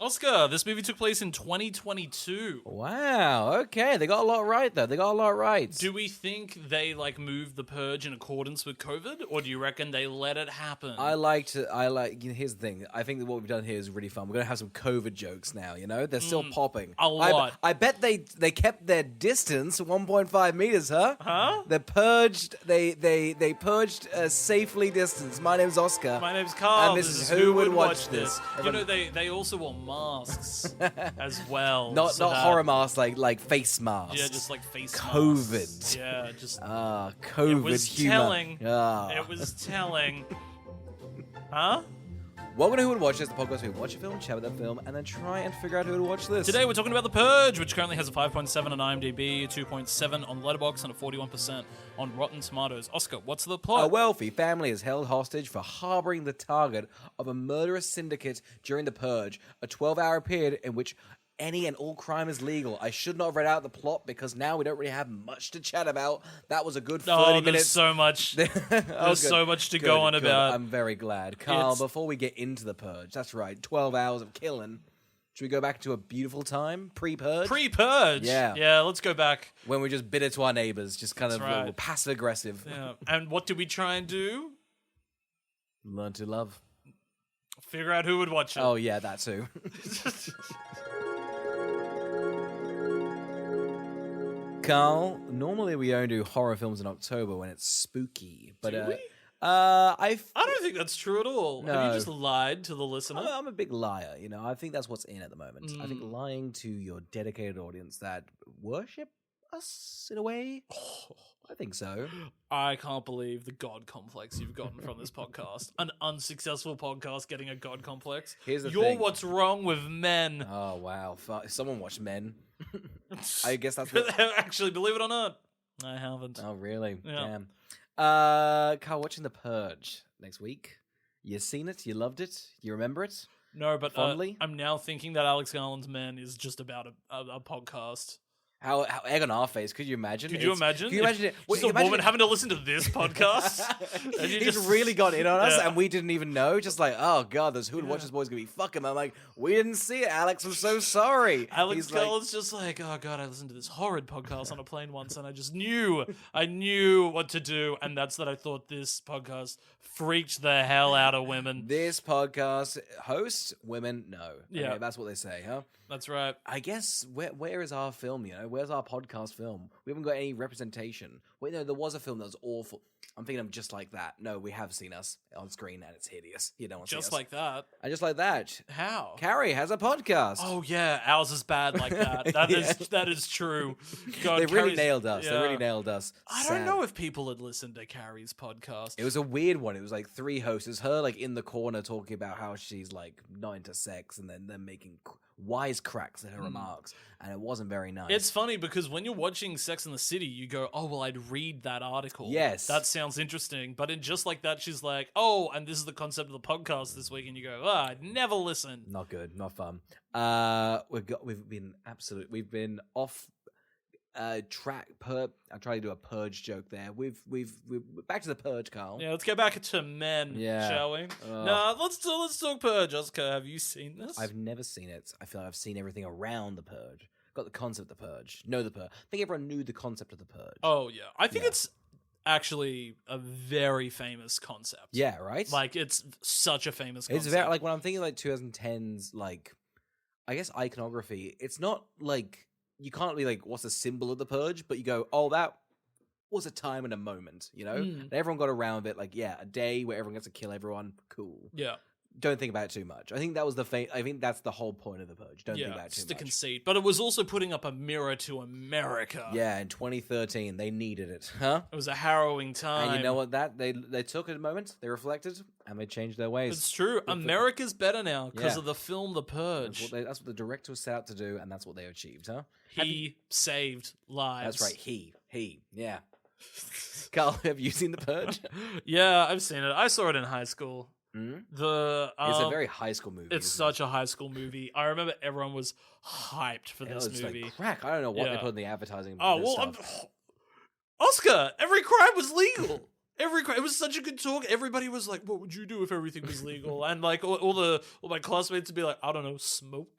Oscar, this movie took place in 2022. Wow. Okay, they got a lot right though. They got a lot right. Do we think they moved the Purge in accordance with COVID, or do you reckon they let it happen? Here's the thing. I think that what we've done here is really fun. We're gonna have some COVID jokes now. You know, they're still popping a lot. I bet they kept their distance, 1.5 meters. Huh? They purged. They purged safely distance. My name's Oscar. My name's Carl. And this is Who Would Watch This. You know, they also wore masks as well. Not horror masks, like face masks. Yeah, just like face COVID. masks. Yeah, just COVID it was humor. telling. Ah. It was telling. Huh? Welcome to Who Would Watch This, the podcast where we watch a film, chat about that film, and then try and figure out who to watch this. Today we're talking about The Purge, which currently has a 5.7 on IMDb, 2.7 on Letterboxd, and a 41% on Rotten Tomatoes. Oscar, what's the plot? A wealthy family is held hostage for harboring the target of a murderous syndicate during the Purge, a 12-hour period in which any and all crime is legal. I should not have read out the plot because now we don't really have much to chat about. That was a good 30 minutes. So much. There's so much to go on about. I'm very glad. Carl, before we get into the Purge, that's right, 12 hours of killing. Should we go back to a beautiful time? Pre-Purge? Pre-Purge? Yeah. Yeah, let's go back. When we're just bitter to our neighbors, just kind That's of right. passive-aggressive. Yeah. And what did we try and do? Learn to love. Figure out who would watch it. Oh, yeah, that too. Carl, normally we only do horror films in October when it's spooky, but Do we? I don't think that's true at all. No. Have you just lied to the listener? I'm a big liar, you know. I think that's what's in at the moment. I think lying to your dedicated audience that worship us in a way. I think so. I can't believe the God complex you've gotten from this podcast. An unsuccessful podcast getting a God complex. Here's the You're thing. what's wrong with men. Oh wow! Someone watched Men. I guess that's what... Actually, believe it or not, I haven't. Oh really? Yeah. Damn. Carl, watching The Purge next week. You seen it? You loved it? You remember it? No, but Fondly? I'm now thinking that Alex Garland's Men is just about a podcast. How egg on our face? Could you imagine? Could you imagine? Can you imagine it? Just a woman having to listen to this podcast? And you He's just- really got in on us, Yeah. and we didn't even know. Just like, oh god, this Who Would Watch This boy's gonna be fucking. I'm like, we didn't see it, Alex. I'm so sorry. Alex He's like, Garland's just like, oh god, I listened to this horrid podcast on a plane once, and I knew what to do, and that's that I thought this podcast freaked the hell out of women. this podcast host women. No, Yeah. Okay, that's what they say, huh? That's right. I guess where is our film? You know, where's our podcast film? We haven't got any representation. Wait, no, there was a film that was awful. I'm thinking of Just Like That. No, we have seen us on screen, and it's hideous. You don't want to see us. Just like that. And Just Like That. How? Carrie has a podcast. Oh yeah, ours is bad like that. That is true. God, they really Carrie's- nailed us. They yeah. really nailed us. I don't know if people had listened to Carrie's podcast. It was a weird one. It was like three hosts. It was her like in the corner talking about how she's like not into sex, and then them making wise cracks at her remarks, and it wasn't very nice. It's funny because when you're watching Sex and the City, you go, oh, well, I'd read that article. Yes. That sounds interesting. But in Just Like That, she's like, oh, and this is the concept of the podcast this week. And you go, I'd never listen. Not good, not fun. We've been off track. I'm trying to do a Purge joke there. We're back to the Purge, Carl. Yeah, let's get back to Men, Yeah. shall we? No, let's talk Purge. Oscar, have you seen this? I've never seen it. I feel like I've seen everything around the Purge. Got the concept of the Purge. Know the Purge. I think everyone knew the concept of the Purge. Oh, yeah. I think it's actually a very famous concept. Yeah, right? Like, it's such a famous concept. It's very, like, when I'm thinking, like, 2010s, like, I guess iconography, it's not, like, you can't be like, what's the symbol of the Purge? But you go, oh, that was a time and a moment, you know? And everyone got around it, like, yeah, a day where everyone gets to kill everyone, cool. Yeah. Don't think about it too much. I think that was I think that's the whole point of the Purge. Don't think about it too just the much. conceit. But it was also putting up a mirror to America. Yeah, in 2013, they needed it, huh? It was a harrowing time. And you know what? They took a moment, they reflected, and they changed their ways. It's true. America's better now because Yeah. of the film The Purge. That's what the director was set out to do, and that's what they achieved, huh? He saved lives. That's right. He. Yeah. Carl, have you seen The Purge? Yeah, I've seen it. I saw it in high school. Mm? It's It's a very high school movie. It's such a high school movie. I remember everyone was hyped for it this was movie. like crack. I don't know what they Yeah. put in the advertising. Oh and well, stuff. Oscar. Every crime was legal. It was such a good talk. Everybody was like, "What would you do if everything was legal?" And like all my classmates would be like, "I don't know, smoke."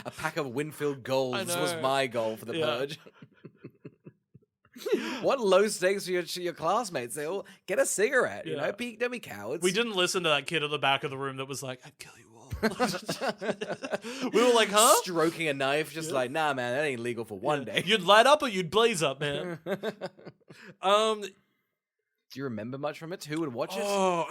A pack of Winfield Golds was my goal for the Purge. What low stakes for your classmates? They all get a cigarette, you know? Don't be cowards. We didn't listen to that kid at the back of the room that was like, "I'd kill you all." We were like, "Huh?" Stroking a knife, just like, nah, man, that ain't legal for one day. You'd light up or you'd blaze up, man. Do you remember much from it? Who would watch it? Oh,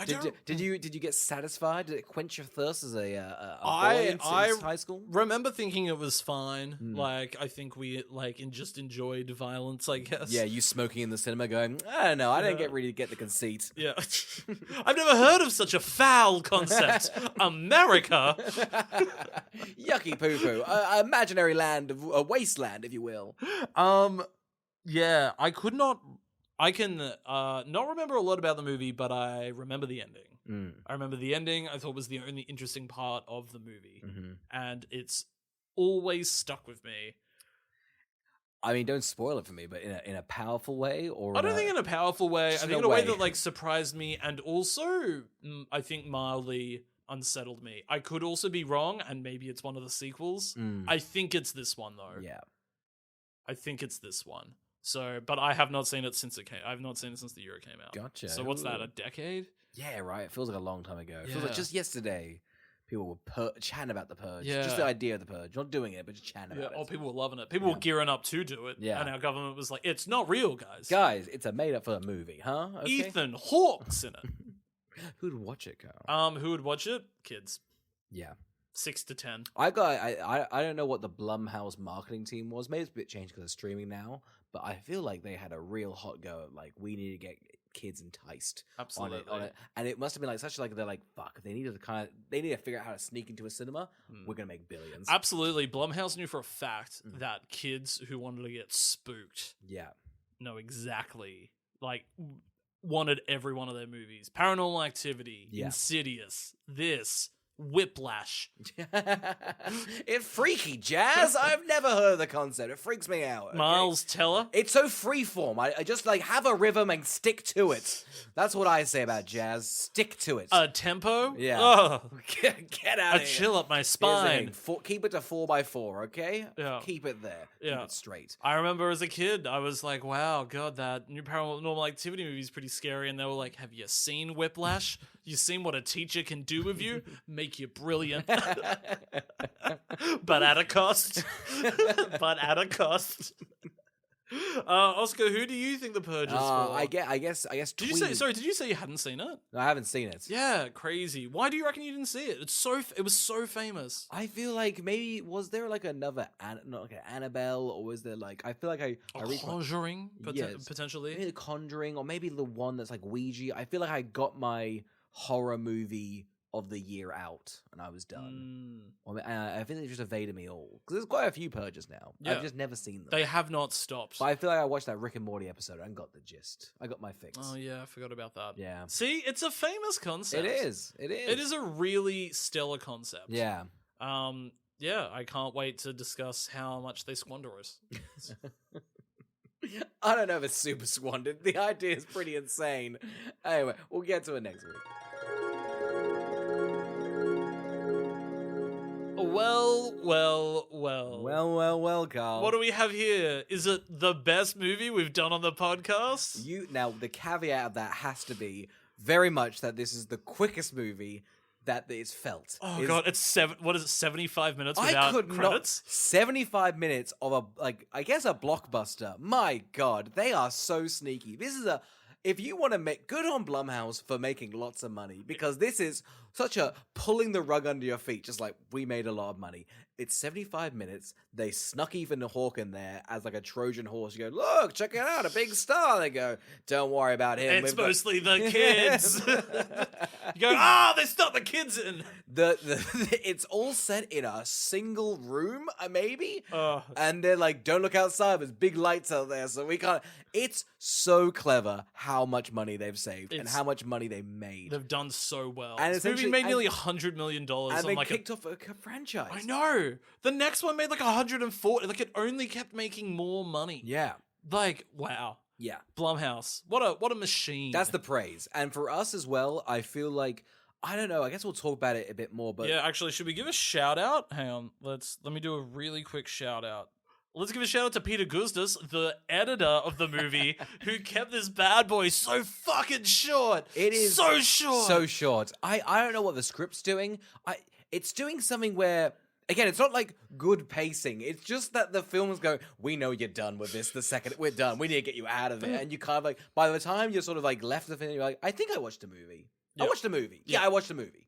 did you get satisfied? Did it quench your thirst as a boy in high school? Remember thinking it was fine. Like, I think we just enjoyed violence, I guess. Yeah, you smoking in the cinema going, I don't know, I don't really get the conceit. Yeah. I've never heard of such a foul concept. America. Yucky poo-poo. Imaginary land, a wasteland, if you will. Yeah, I can not remember a lot about the movie, but I remember the ending. I remember the ending. I thought was the only interesting part of the movie. And it's always stuck with me. I mean, don't spoil it for me, but in a powerful way? Or I don't think in a powerful way. I think in a way that like surprised me and also I think mildly unsettled me. I could also be wrong, and maybe it's one of the sequels. I think it's this one, though. Yeah. I think it's this one. So, but I have not seen it since it came. I've not seen it since the year it came out. Gotcha. So what's that? A decade? Yeah, right. It feels like a long time ago. It feels like just yesterday, people were chatting about the Purge. Yeah. Just the idea of the Purge, not doing it, but just chatting about it. Oh, people were loving it. People were gearing up to do it. Yeah. And our government was like, "It's not real, guys. Guys, it's a made-up for a movie, huh? Okay. Ethan Hawke's in it." Who'd watch it, Carl? Who would watch it? Kids. Yeah. 6 to 10. I don't know what the Blumhouse marketing team was. Maybe it's a bit changed because it's streaming now. But I feel like they had a real hot go of like, we need to get kids enticed on it. And it must have been like they're like, fuck, they need to figure out how to sneak into a cinema. We're gonna make billions. Absolutely. Blumhouse knew for a fact that kids who wanted to get spooked know exactly, like, wanted every one of their movies. Paranormal Activity, Insidious, this, Whiplash. It's freaky, Jazz. I've never heard of the concept. It freaks me out. Okay? Miles Teller. It's so freeform. I just like have a rhythm and stick to it. That's what I say about jazz. Stick to it. Tempo. Yeah. Oh, get out of here. chill up my spine. Keep it to 4x4, okay? Yeah. Keep it there. Yeah. Keep it straight. I remember as a kid, I was like, wow, God, that new Paranormal Activity movie is pretty scary. And they were like, have you seen Whiplash? You seen what a teacher can do with you? Make you brilliant. But at a cost. Oscar, who do you think the Purge is for? I guess. Did you say you hadn't seen it? No, I haven't seen it. Yeah, crazy. Why do you reckon you didn't see it? It was so famous. I feel like maybe was there like another not like an Annabelle, or was there like I feel like I Conjuring potentially. Maybe the Conjuring, or maybe the one that's like Ouija. I feel like I got my horror movie of the year out and I was done. I think they just evaded me all because there's quite a few Purges now. I've just never seen them. They have not stopped. But I feel like I watched that Rick and Morty episode and got the gist. I got my fix. Oh yeah, I forgot about that. Yeah. See, it's a famous concept. It is. It is a really stellar concept. Yeah. Yeah, I can't wait to discuss how much they squander us. I don't know if it's super squandered. The idea is pretty insane. Anyway, we'll get to it next week. Well, Carl. What do we have here? Is it the best movie we've done on the podcast? Now, the caveat of that has to be very much that this is the quickest movie that is felt. Oh God, it's 75 minutes without credits? 75 minutes of a blockbuster. My God, they are so sneaky. If you want to make good on Blumhouse for making lots of money, because this is such a pulling the rug under your feet, just like we made a lot of money. It's 75 minutes. They snuck Ethan Hawke in there as like a Trojan horse. You go, look, check it out, a big star. They go, don't worry about him. It's mostly the kids. You go, they stuck the kids in. It's all set in a single room, maybe, and they're like, don't look outside. There's big lights out there, so we can't. It's so clever how much money they've saved and how much money they made. They've done so well. And this movie made nearly $100 million. And they kicked off a franchise. I know. The next one made like 140. Like, it only kept making more money. Yeah. Like, wow. Yeah. Blumhouse. What a machine. That's the praise. And for us as well, I feel like, I don't know, I guess we'll talk about it a bit more, but... Yeah, actually, should we give a shout out? Hang on, let me do a really quick shout out. Let's give a shout out to Peter Gustas, the editor of the movie, who kept this bad boy so fucking short. It is so short. So short. I don't know what the script's doing. It's doing something where... Again, it's not like good pacing. It's just that the films go, we know you're done with this the second we're done. We need to get you out of it. And you kind of like, by the time you're sort of like left the film, you're like, I think I watched a movie. Yep. I watched a movie. Yeah, I watched a movie.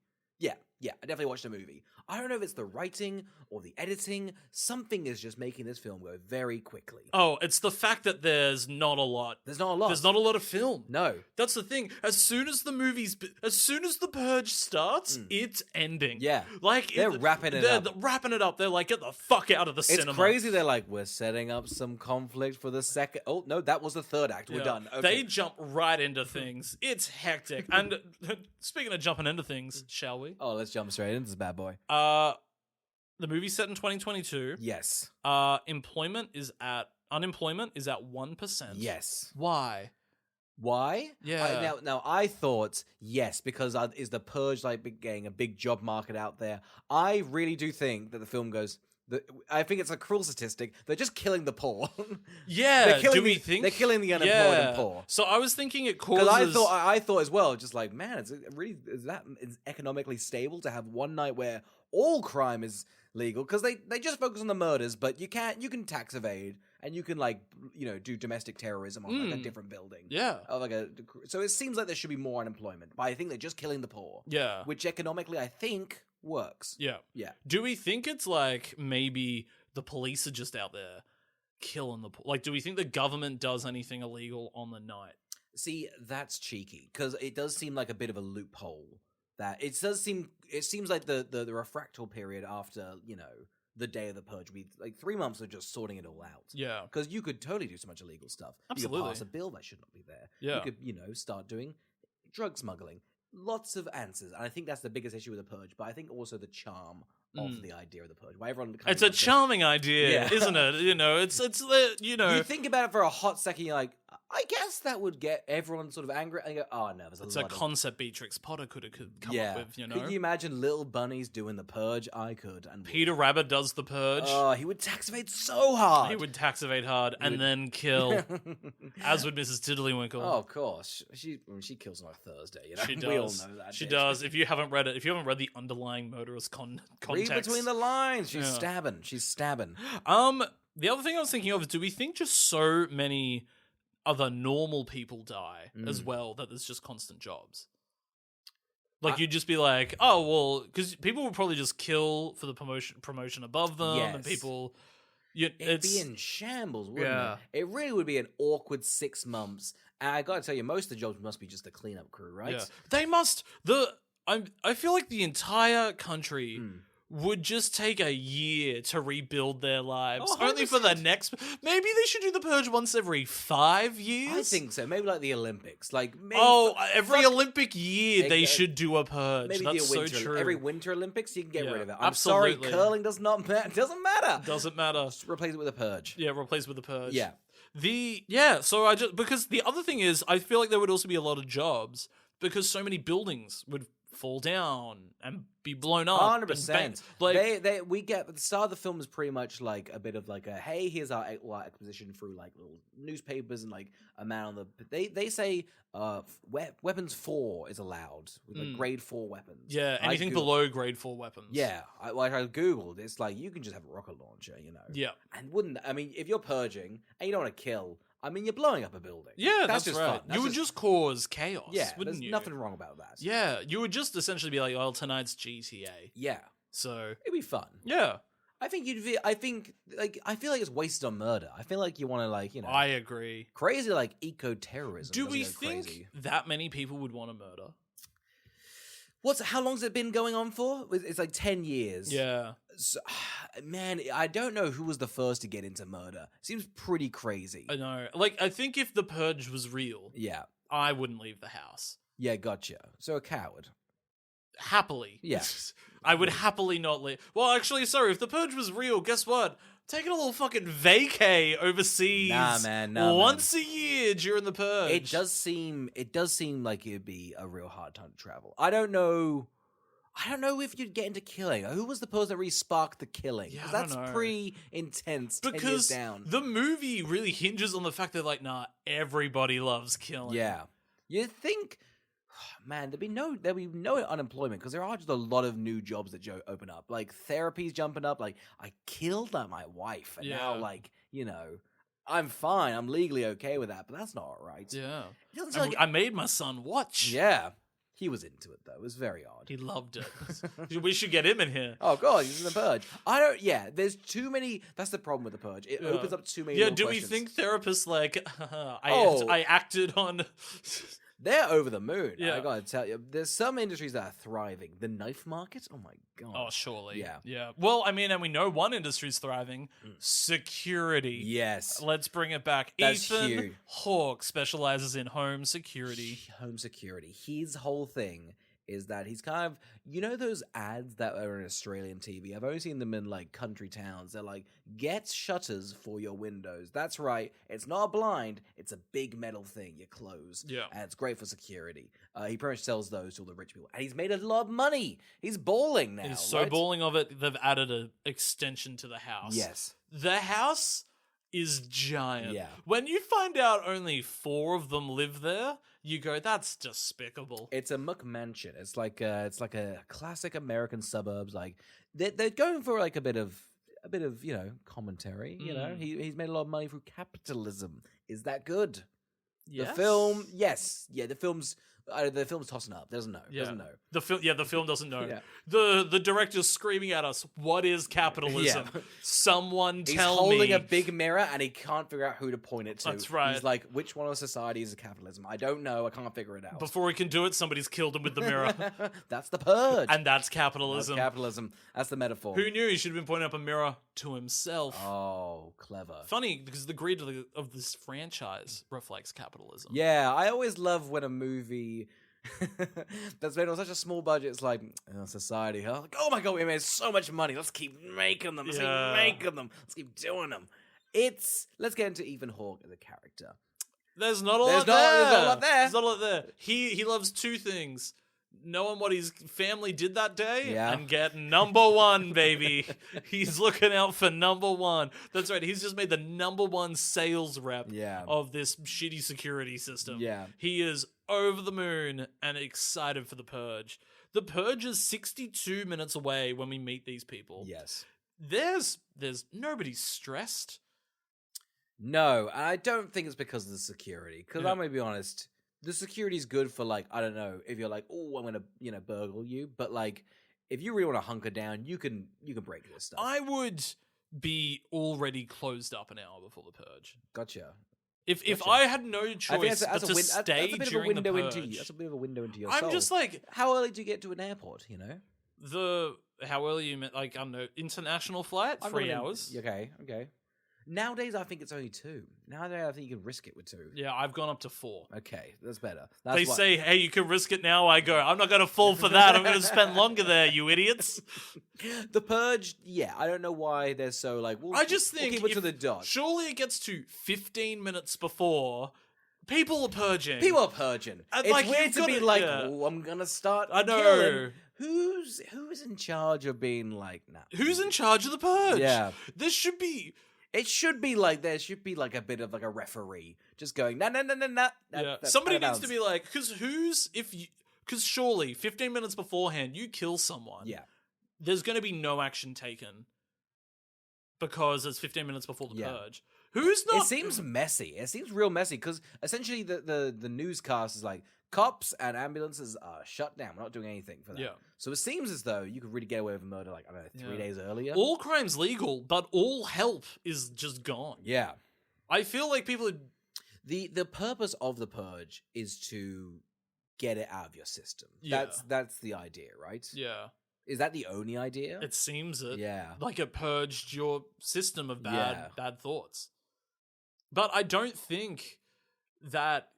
Yeah, I definitely watched a movie. I don't know if it's the writing or the editing. Something is just making this film go very quickly. Oh, it's the fact that there's not a lot. There's not a lot. There's not a lot of film. No. That's the thing. As soon as the Purge starts, it's ending. Yeah. Like they're wrapping it up. They're wrapping it up. They're like, get the fuck out of the cinema. It's crazy. They're like, we're setting up some conflict for the second. Oh, no, that was the third act. We're done. Okay. They jump right into things. It's hectic. And speaking of jumping into things, shall we? Oh, let's jump straight into this bad boy. The movie's set in 2022. Yes. Unemployment is at 1%. Yes. Why? Why? Yeah. Now I thought yes, because is the Purge like getting a big job market out there? I really do think that the film goes. I think it's a cruel statistic. They're just killing the poor. Yeah. They're killing the unemployed and poor? So I was thinking it causes. Because I thought as well, just like, man, is economically stable to have one night where all crime is legal? Because they just focus on the murders, but you can tax evade and you can do domestic terrorism on like a different building. Yeah. So it seems like there should be more unemployment, but I think they're just killing the poor. Yeah. Which economically I think works. Yeah. Yeah. Do we think it's like maybe the police are just out there killing the poor? Like, do we think the government does anything illegal on the night? See, that's cheeky because it does seem like a bit of a loophole. That it seems like the refractal period after the day of the Purge, we like 3 months of just sorting it all out. Yeah, because you could totally do so much illegal stuff. Absolutely, you could pass a bill that should not be there. Yeah, you could start doing drug smuggling. Lots of answers, and I think that's the biggest issue with the Purge. But I think also the charm of the idea of the Purge. Why everyone it's a charming idea, isn't it? You think about it for a hot second, you're like, I guess that would get everyone sort of angry and go, oh no, it's a concept Beatrix Potter could have come up with, Could you imagine little bunnies doing the Purge? I could. And Peter Rabbit does the Purge. Oh, he would tax evade so hard. He would tax evade hard and then kill, as would Mrs. Tiddlywinkel. Oh, of course. She kills on a Thursday, She does. We all know that. She does. If you haven't read it, if you haven't read the underlying motorist context. Read between the lines. She's stabbing. She's stabbing. The other thing I was thinking of is, do we think just so many other normal people die as well that there's just constant jobs? Like, you'd just be like, oh, well, because people would probably just kill for the promotion above them, and people... It'd be in shambles, wouldn't it? It really would be an awkward 6 months. And I gotta tell you, most of the jobs must be just a cleanup crew, right? Yeah. They must... I feel like the entire country... would just take a year to rebuild their lives. Only for the next... Maybe they should do the Purge once every 5 years? I think so. Maybe like the Olympics. Like maybe every Olympic year they should do a Purge. Maybe That's so true. Every winter Olympics, you can get rid of it. I'm absolutely. sorry, curling doesn't matter. Doesn't matter. Just replace it with a Purge. Yeah, replace with the Purge. Yeah. So because the other thing is, I feel like there would also be a lot of jobs because so many buildings would fall down and be blown up. 100%. Like we get at the start of the film is pretty much like a bit of like a, hey, here's our acquisition through like little newspapers and like a man on the. They say weapons 4 is allowed with like grade 4 weapons. Yeah, anything below grade 4 weapons. Yeah, I googled. It's like you can just have a rocket launcher, Yeah, and if you're purging and you don't want to kill. I mean, you're blowing up a building. Yeah, that's just right. fun. You would just cause chaos, wouldn't there's you? Nothing wrong about that. Yeah, you would just essentially be like, well, tonight's GTA. Yeah. So it'd be fun. Yeah. I feel like it's wasted on murder. I feel like you want to I agree. Crazy like eco-terrorism. Do we think that many people would want to murder? How long's it been going on for? It's like 10 years. Yeah. So, man, I don't know who was the first to get into murder. Seems pretty crazy. I know. Like, I think if the Purge was real, I wouldn't leave the house. Yeah, gotcha. So a coward. Happily. Yeah. I would happily not leave. Well, actually, sorry, if the Purge was real, guess what? taking a little fucking vacay overseas. Nah, man. Nah, once a year during the Purge. It does seem like it'd be a real hard time to travel. I don't know if you'd get into killing. Who was the person that really sparked the killing? Yeah, I that's don't know. pretty intense. 10 years Because down. the movie really hinges on the fact that, like, nah, everybody loves killing. Yeah. You'd think, man, there'd be no unemployment because there are just a lot of new jobs that open up. Like, therapy's jumping up. Like, I killed my wife, and now, like, I'm fine. I'm legally okay with that, but that's not right. Yeah. It doesn't sound like I made my son watch. Yeah. He was into it, though. It was very odd. He loved it. We should get him in here. Oh, God, he's in the Purge. There's too many... That's the problem with the Purge. It opens up too many do questions. we think therapists, like, I acted on... They're over the moon. Yeah. I gotta tell you. There's some industries that are thriving. The knife market? Oh, my God. Oh, surely. Yeah. Yeah. Well, I mean, and we know one industry's thriving. Security. Yes. Let's bring it back. That's Ethan huge. Hawke specializes in home security. Home security. His whole thing is that he's kind of, those ads that are in Australian TV. I've only seen them in like country towns. They're like, get shutters for your windows. That's right. It's not a blind. It's a big metal thing you close. Yeah. And it's great for security. He pretty much sells those to all the rich people. And he's made a lot of money. He's balling now. He's so right? balling of it, they've added an extension to the house. Yes. The house is giant. Yeah. When you find out only 4 of them live there, you go, that's despicable. It's a McMansion. It's like a classic American suburbs. Like they're going for like a bit of commentary. He's made a lot of money through capitalism. Is that good? Yes. The film, yes, yeah. The film's tossing up. Doesn't know. Yeah. Doesn't know. The film doesn't know. Yeah. The director's screaming at us, what is capitalism? Yeah. Someone He's tell me. He's holding a big mirror and he can't figure out who to point it to. That's right. He's like, which one of societies is capitalism? I don't know. I can't figure it out. Before he can do it, somebody's killed him with the mirror. That's the Purge. And that's capitalism. That's capitalism. That's the metaphor. Who knew he should have been pointing up a mirror to himself? Oh, clever. Funny, because the greed of this franchise reflects capitalism. Yeah, I always love when a movie that's made on such a small budget, it's like, society, huh? Like, oh my God, we made so much money. Let's keep making them. Let's keep making them. Let's keep doing them. Let's get into Ethan Hawke as a character. There's not a lot there. There's not a lot there. There's not a lot there. He loves 2 things. Knowing what his family did that day and get number 1, baby. He's looking out for number 1. That's right. He's just made the number 1 sales rep of this shitty security system. Yeah. He is over the moon and excited for the Purge. The Purge is 62 minutes away when we meet these people. Yes. There's nobody stressed. No, and I don't think it's because of the security. Because I'm going to be honest, the security's good for, like, I don't know, if you're like, oh, I'm going to, burgle you. But, like, if you really want to hunker down, you can break this stuff. I would be already closed up an hour before the Purge. Gotcha. If I had no choice but to stay during the Purge. That's a bit of a window into your I'm soul. just like... How early do you get to an airport, How early you meant, like, I don't know, international flight? 3 hours? Okay. Nowadays, I think it's only 2. Nowadays, I think you can risk it with 2. Yeah, I've gone up to 4. Okay, that's better. They say, hey, you can risk it now. I go, I'm not going to fall for that. I'm going to spend longer there, you idiots. The Purge, I don't know why they're so like, I just think we'll keep it to the dot. Surely it gets to 15 minutes before... People are purging. And it's like, weird to be like, oh, I'm going to start killing. Who's in charge of being like, nah. Who's in charge of the Purge? Yeah. This should be... It should be like, there should be like a bit of like a referee just going, nah. Somebody needs to be like, because surely 15 minutes beforehand, you kill someone. Yeah. There's going to be no action taken because it's 15 minutes before the Purge. Who's not? It seems messy. It seems real messy because essentially the newscast is like, cops and ambulances are shut down. We're not doing anything for that. Yeah. So it seems as though you could really get away with murder, like, I don't know, 3 days earlier. All crime's legal, but all help is just gone. Yeah. I feel like people are... The purpose of the Purge is to get it out of your system. Yeah. That's the idea, right? Yeah. Is that the only idea? It seems it. Yeah. Like it purged your system of bad thoughts. But I don't think that...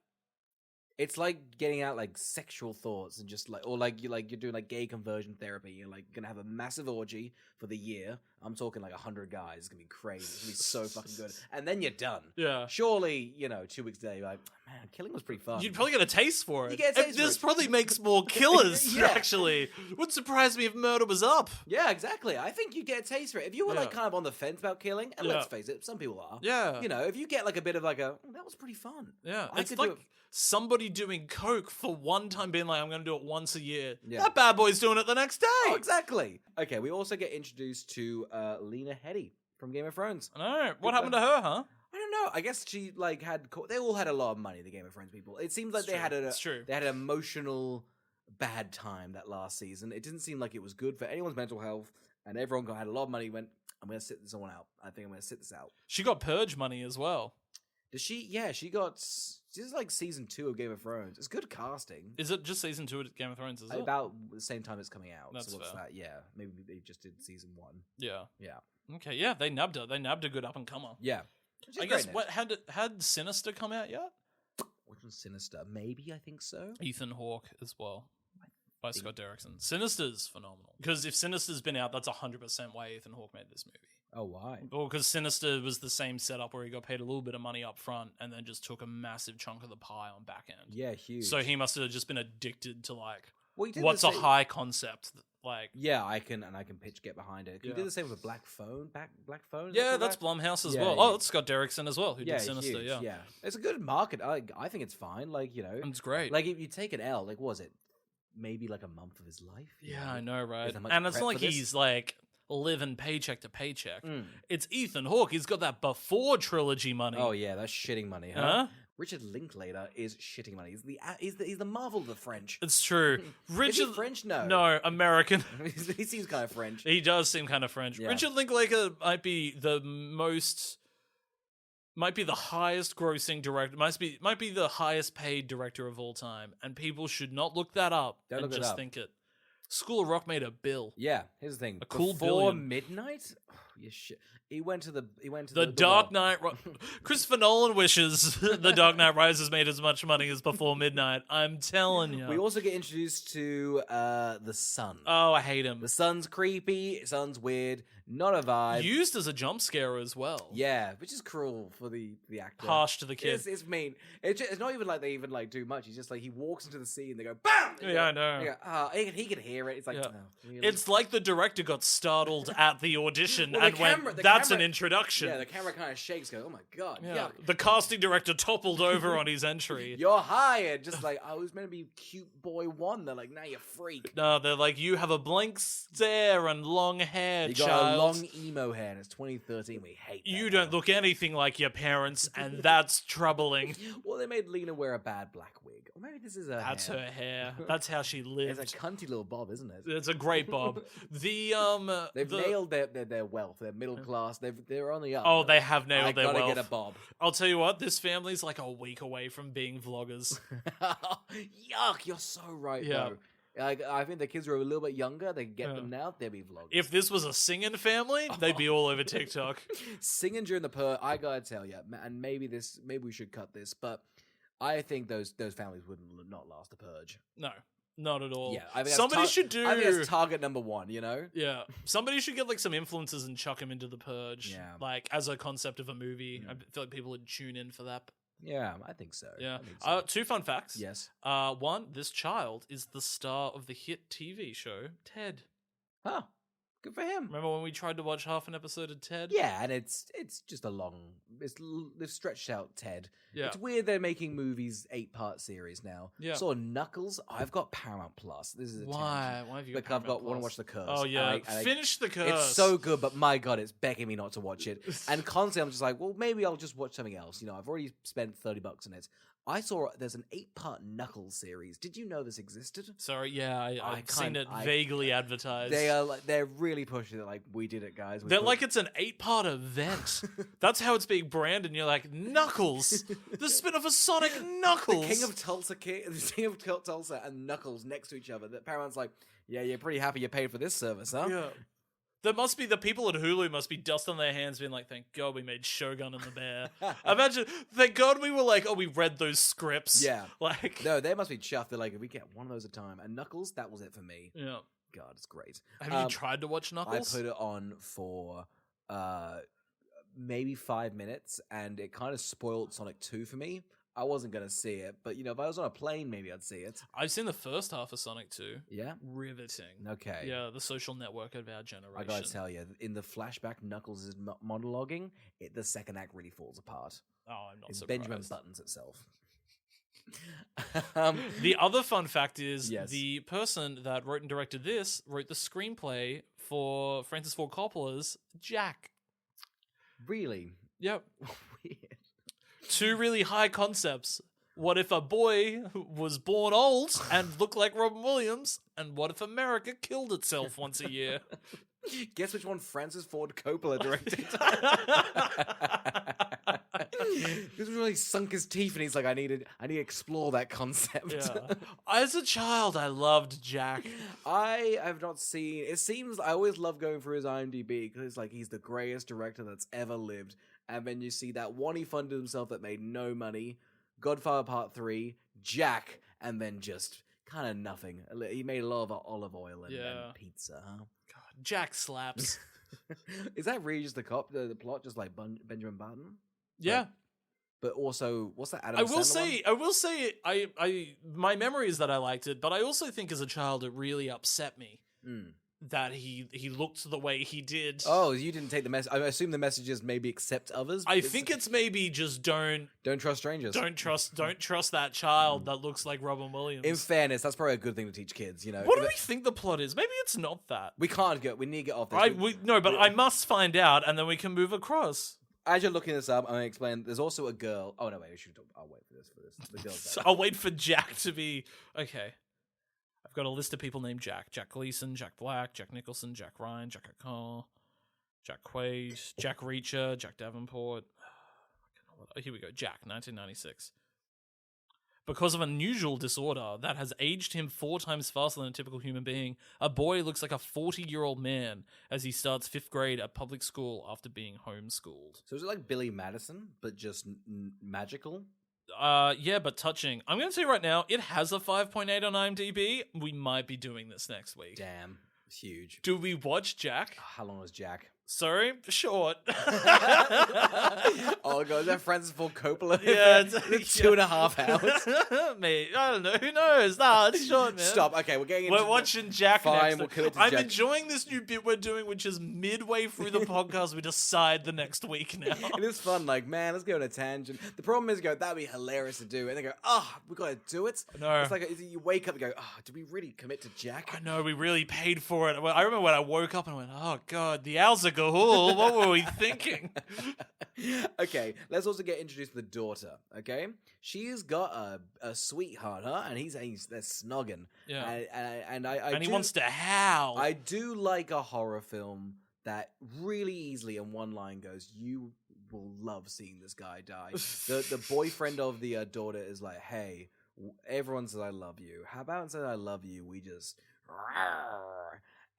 It's like getting out like sexual thoughts and just like, or like you're doing like gay conversion therapy. You're like gonna have a massive orgy for the year. I'm talking like 100 guys. It's gonna be crazy. It's gonna be so fucking good. And then you're done. Yeah. Surely, 2 weeks later, you're like, man, killing was pretty fun. You'd probably get a taste for it. You get a taste for this it. probably makes more killers, Yeah. actually. Wouldn't surprise me if murder was up. Yeah, exactly. I think you get a taste for it. If you were like kind of on the fence about killing, and let's face it, some people are. Yeah. If you get like a bit of like that was pretty fun. Yeah. I It's could like do it. somebody doing coke for one time being like, I'm going to do it once a year. Yeah. That bad boy's doing it the next day. Oh, exactly. Okay, we also get introduced to Lena Headey from Game of Thrones. I know. What happened to her, huh? I don't know. I guess she like they all had a lot of money, the Game of Thrones people. It seems like they had It's true. they had an emotional bad time that last season. It didn't seem like it was good for anyone's mental health, and everyone had a lot of money. Went, I'm going to sit this one out. I think I'm going to sit this out. She got Purge money as well. Does she? Yeah, this is like season 2 of Game of Thrones. It's good casting. Is it just season 2 of Game of Thrones? Is it? About the same time it's coming out. That's so what's fair. that? Yeah, maybe they just did season 1. Yeah. Yeah. Okay, yeah, they nabbed her. They nabbed a good up-and-comer. Yeah. I guess, had Sinister come out yet? Which one's Sinister? Maybe, I think so. Ethan Hawke as well. By Scott Derrickson. Sinister's phenomenal. Because if Sinister's been out, that's 100% why Ethan Hawke made this movie. Oh, why? Well, because Sinister was the same setup where he got paid a little bit of money up front and then just took a massive chunk of the pie on back end. Yeah, huge. So he must have just been addicted to like, Well, what's a high concept? Like, yeah, I can get behind it. You Yeah. did the same with Black Phone. Black Phone. yeah, that's Blumhouse as Yeah, well. yeah. Oh, it's Scott Derrickson as well, who did Sinister. huge, Yeah, It's a good market. I think it's fine. Like it's great. like if you take an L, like what was it? Maybe like a month of his life. Yeah, I know, right? Is there much And it's prep not like for this? he's like living paycheck to paycheck. Mm. It's Ethan Hawke. He's got that before trilogy money. Oh yeah, that's shitting money, huh? Huh? Richard Linklater is shitting money. He's the Marvel of the French. It's true. Is Richard he French? No. No, American. He seems kind of French. He does seem kind of French. Yeah. Richard Linklater might be the highest grossing director, might be the highest paid director of all time, and people should not look that up Don't and look it just up. think it. School of Rock made a bill. Yeah, here's the thing. A cool Before billion. midnight? Oh, yeah, shit. He went to the Dark Knight. Christopher Nolan wishes The Dark Knight Rises made as much money as Before Midnight. I'm telling you. We also get introduced to the sun. Oh, I hate him. The sun's creepy. Sun's weird. Not a vibe. Used as a jump scare as well. Yeah, which is cruel for the actor. Harsh to the kid. It's mean. It's not even like they even like do much. He's just like he walks into the scene and they go BAM! And Yeah, I know. They go, he can hear it. It's like, Yeah. oh, really? It's like the director got startled at the audition Well, the and went, camera- the that's camera- an introduction. yeah, the camera kind of shakes. Go, oh my god, Yeah. yuck. The casting director toppled over on his entry. You're hired. Just like I was meant to be cute boy 1. They're like, now you're freak. No, they're like, you have a blank stare and long hair, You got child. a long emo hair, and it's 2013. We hate that. You don't now. look anything like your parents, and that's troubling. Well, they made Lena wear a bad black wig, or maybe this is her. That's hair. her hair. That's how she It's lived. a cunty little bob, isn't it? It's a great bob. They've nailed their wealth. They're middle class. They're on the up. Oh, they have nailed I their gotta wealth. get a bob. I'll tell you what, this family's like a week away from being vloggers. Yuck! You're so right, Yeah. bro. I think the kids were a little bit younger. They can get Yeah. them now. They'll be vloggers. If this was a singing family, they'd be all over TikTok. Singing during the Purge, I gotta tell you, and maybe we should cut this, but I think those families would not last the Purge. No, not at all. Yeah, I think somebody that's should do. I think that's target number 1. You know. Yeah, somebody should get like some influencers and chuck them into the Purge. Yeah. Like as a concept of a movie. I feel like people would tune in for that. Yeah, I think so. Yeah. I think so. 2 fun facts. Yes. One, this child is the star of the hit TV show Ted. Huh. Good for him. Remember when we tried to watch half an episode of Ted? Yeah, and it's just a long. They've stretched out Ted. Yeah. It's weird they're making movies 8-part series now. Yeah. So Knuckles, I've got Paramount Plus. This is a Why? tangent. Why have you got Because I've got Paramount want to Plus? watch The Curse. Oh yeah, And I- finish The Curse. It's so good, but my god, it's begging me not to watch it. And constantly, I'm just like, well, maybe I'll just watch something else. I've already spent $30 on it. I saw there's an 8-part Knuckles series. Did you know this existed? Sorry, yeah, I've can't- seen it I- vaguely advertised. They're really pushing it. Like we did it, guys. They're like it's an 8-part event. That's how it's being branded. And you're like, Knuckles, the spin-off of Sonic Knuckles. The King of Tulsa and Knuckles next to each other. That Paramount's like, yeah, you're pretty happy you paid for this service, huh? Yeah. There must be the people at Hulu must be dusting their hands, being like, "Thank God we made Shogun and the Bear." Imagine, thank God we were like, "Oh, we read those scripts." Yeah, like no, they must be chuffed. They're like, if we get one of those a time. And Knuckles, that was it for me. yeah. God, it's great. Have you tried to watch Knuckles? I put it on for maybe 5 minutes, and it kind of spoiled Sonic 2 for me. I wasn't going to see it, but, if I was on a plane, maybe I'd see it. I've seen the first half of Sonic 2. Yeah? Riveting. Okay. Yeah, the social network of our generation. I gotta tell you, in the flashback, Knuckles is monologuing. The second act really falls apart. Oh, I'm not surprised. Benjamin Buttons itself. The other fun fact is yes. the person that wrote and directed this wrote the screenplay for Francis Ford Coppola's Jack. Really? Yep. Weird. Two really high concepts. What if a boy was born old and looked like Robin Williams? And what if America killed itself once a year? Guess which one Francis Ford Coppola directed? This really sunk his teeth, and he's like, I need to explore that concept. Yeah. As a child, I loved Jack. I have not seen. It seems I always love going through his IMDb because it's like he's the greatest director that's ever lived. And then you see that one he funded himself that made no money, Godfather Part 3, Jack, and then just kind of nothing. He made a lot of olive oil and pizza, huh? God, Jack slaps. Is that really just the plot, just like Benjamin Button? Yeah. But also, what's that? Adam I will Sandler say, my memory is that I liked it, but I also think as a child it really upset me that he looked the way he did. Oh, you didn't take the message. I assume the message is maybe accept others. I think it's maybe just don't trust strangers. Don't trust that child that looks like Robin Williams. In fairness, that's probably a good thing to teach kids. What do we think the plot is? Maybe it's not that. We can't go. We need to get off this. I must find out, and then we can move across. As you're looking this up, I'm going to explain. There's also a girl. Oh, no, wait. I'll wait for this. The girl's I'll wait for Jack to be... Okay. I've got a list of people named Jack. Jack Gleason, Jack Black, Jack Nicholson, Jack Ryan, Jack O'Connell, Jack Quaid, Jack Reacher, Jack Davenport. Here we go. Jack, 1996. Because of an unusual disorder that has aged him 4 times faster than a typical human being, a boy looks like a 40-year-old man as he starts 5th grade at public school after being homeschooled. So is it like Billy Madison, but just magical? Yeah, but touching. I'm going to say right now, it has a 5.8 on IMDb. We might be doing this next week. Damn. It's huge. Do we watch Jack? How long was Jack? Sorry, short. Oh god, is that Francis Ford Coppola? Yeah, it's 2.5 hours. Mate, I don't know. Who knows? Nah, it's short, man. Stop. Okay, we're watching Jack. Fine, next. we'll commit to I'm Jack. enjoying this new bit we're doing, which is midway through the podcast. We decide the next week now. It is fun. Like, man, let's go on a tangent. The problem is, that'd be hilarious to do, and they go, we got to do it. No, it's like you wake up and go, did we really commit to Jack? I know we really paid for it. I remember when I woke up and I went, oh god, the Owls are Gahul. What were we thinking? Okay, let's also get introduced to the daughter. Okay, she's got a sweetheart, huh? And they're snogging. Yeah, and he wants to howl. I do like a horror film that really easily in one line goes, "You will love seeing this guy die." The boyfriend of the daughter is like, "Hey, everyone says I love you. How about instead of I love you, we just."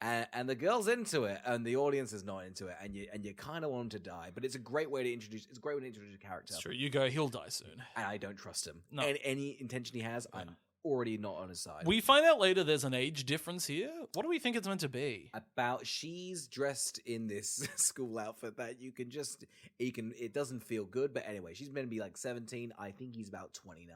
And the girl's into it, and the audience is not into it, and you kind of want him to die, but it's a great way to introduce. It's a great way to introduce a character. It's true. You go, he'll die soon, and I don't trust him. No. And any intention he has, I'm already not on his side. We find out later there's an age difference here. What do we think it's meant to be? She's dressed in this school outfit that it doesn't feel good, but anyway, she's meant to be like 17. I think he's about 29.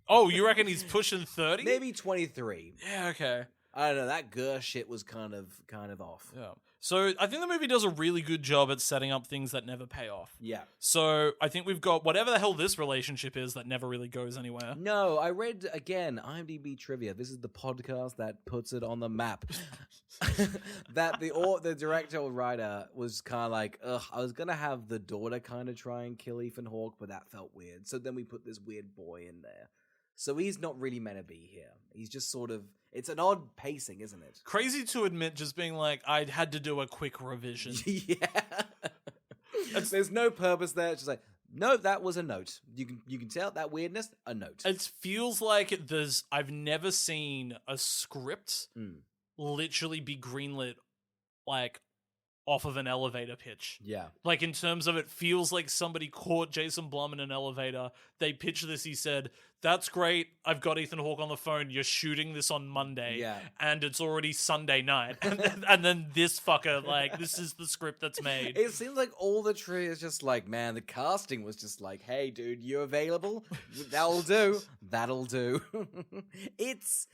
Oh, you reckon he's pushing 30? Maybe 23. Yeah, okay. I don't know, that girl shit was kind of off. Yeah. So I think the movie does a really good job at setting up things that never pay off. Yeah. So I think we've got whatever the hell this relationship is that never really goes anywhere. No, I read, again, IMDb trivia. This is the podcast that puts it on the map. That the director or writer was kind of like, I was going to have the daughter kind of try and kill Ethan Hawke, but that felt weird. So then we put this weird boy in there. So he's not really meant to be here. He's just sort of... It's an odd pacing, isn't it? Crazy to admit, just being like, I had to do a quick revision. Yeah. There's no purpose there. It's just like, no, that was a note. You can tell that weirdness, a note. It feels like I've never seen a script literally be greenlit like off of an elevator pitch. Yeah. Like, in terms of, it feels like somebody caught Jason Blum in an elevator. They pitched this. He said, "That's great. I've got Ethan Hawke on the phone. You're shooting this on Monday. Yeah. And it's already Sunday night." And then this fucker, like, this is the script that's made. It seems like all the tree is just like, man, the casting was just like, hey, dude, you available? That'll do. That'll do. It's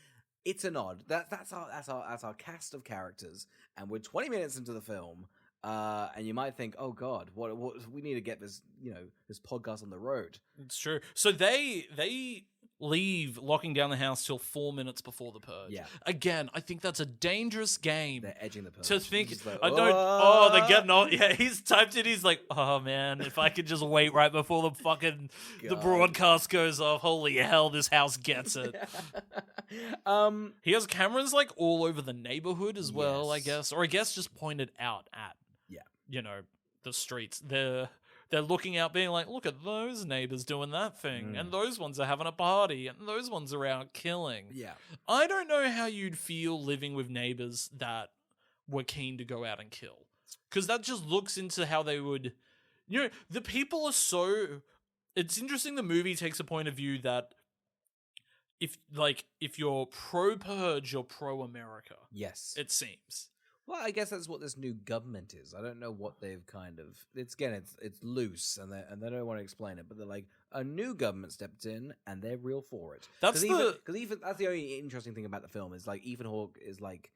a nod. That's our cast of characters, and we're 20 minutes into the film. And you might think, oh God, what we need to get this, this podcast on the road. It's true. So they leave, locking down the house till 4 minutes before the Purge. Yeah. Again, I think that's a dangerous game. They're edging the Purge. To think, like, I don't. Oh, they're getting on. Yeah, he's typed it. He's like, oh man, if I could just wait right before the fucking the broadcast goes off. Holy hell, this house gets it. He has cameras like all over the neighborhood as well, I guess, or I guess just pointed out at. The streets. They're looking out, being like, look at those neighbors doing that thing, and those ones are having a party, and those ones are out killing. Yeah. I don't know how you'd feel living with neighbors that were keen to go out and kill, because that just looks into how they would. The people are so. It's interesting. The movie takes a point of view that if you're pro Purge, you're pro America. Yes. It seems. Well, I guess that's what this new government is. I don't know what they've kind of. It's loose, and they don't want to explain it. But they're like, a new government stepped in, and they're real for it. That's because even that's the only interesting thing about the film is like Ethan Hawke is like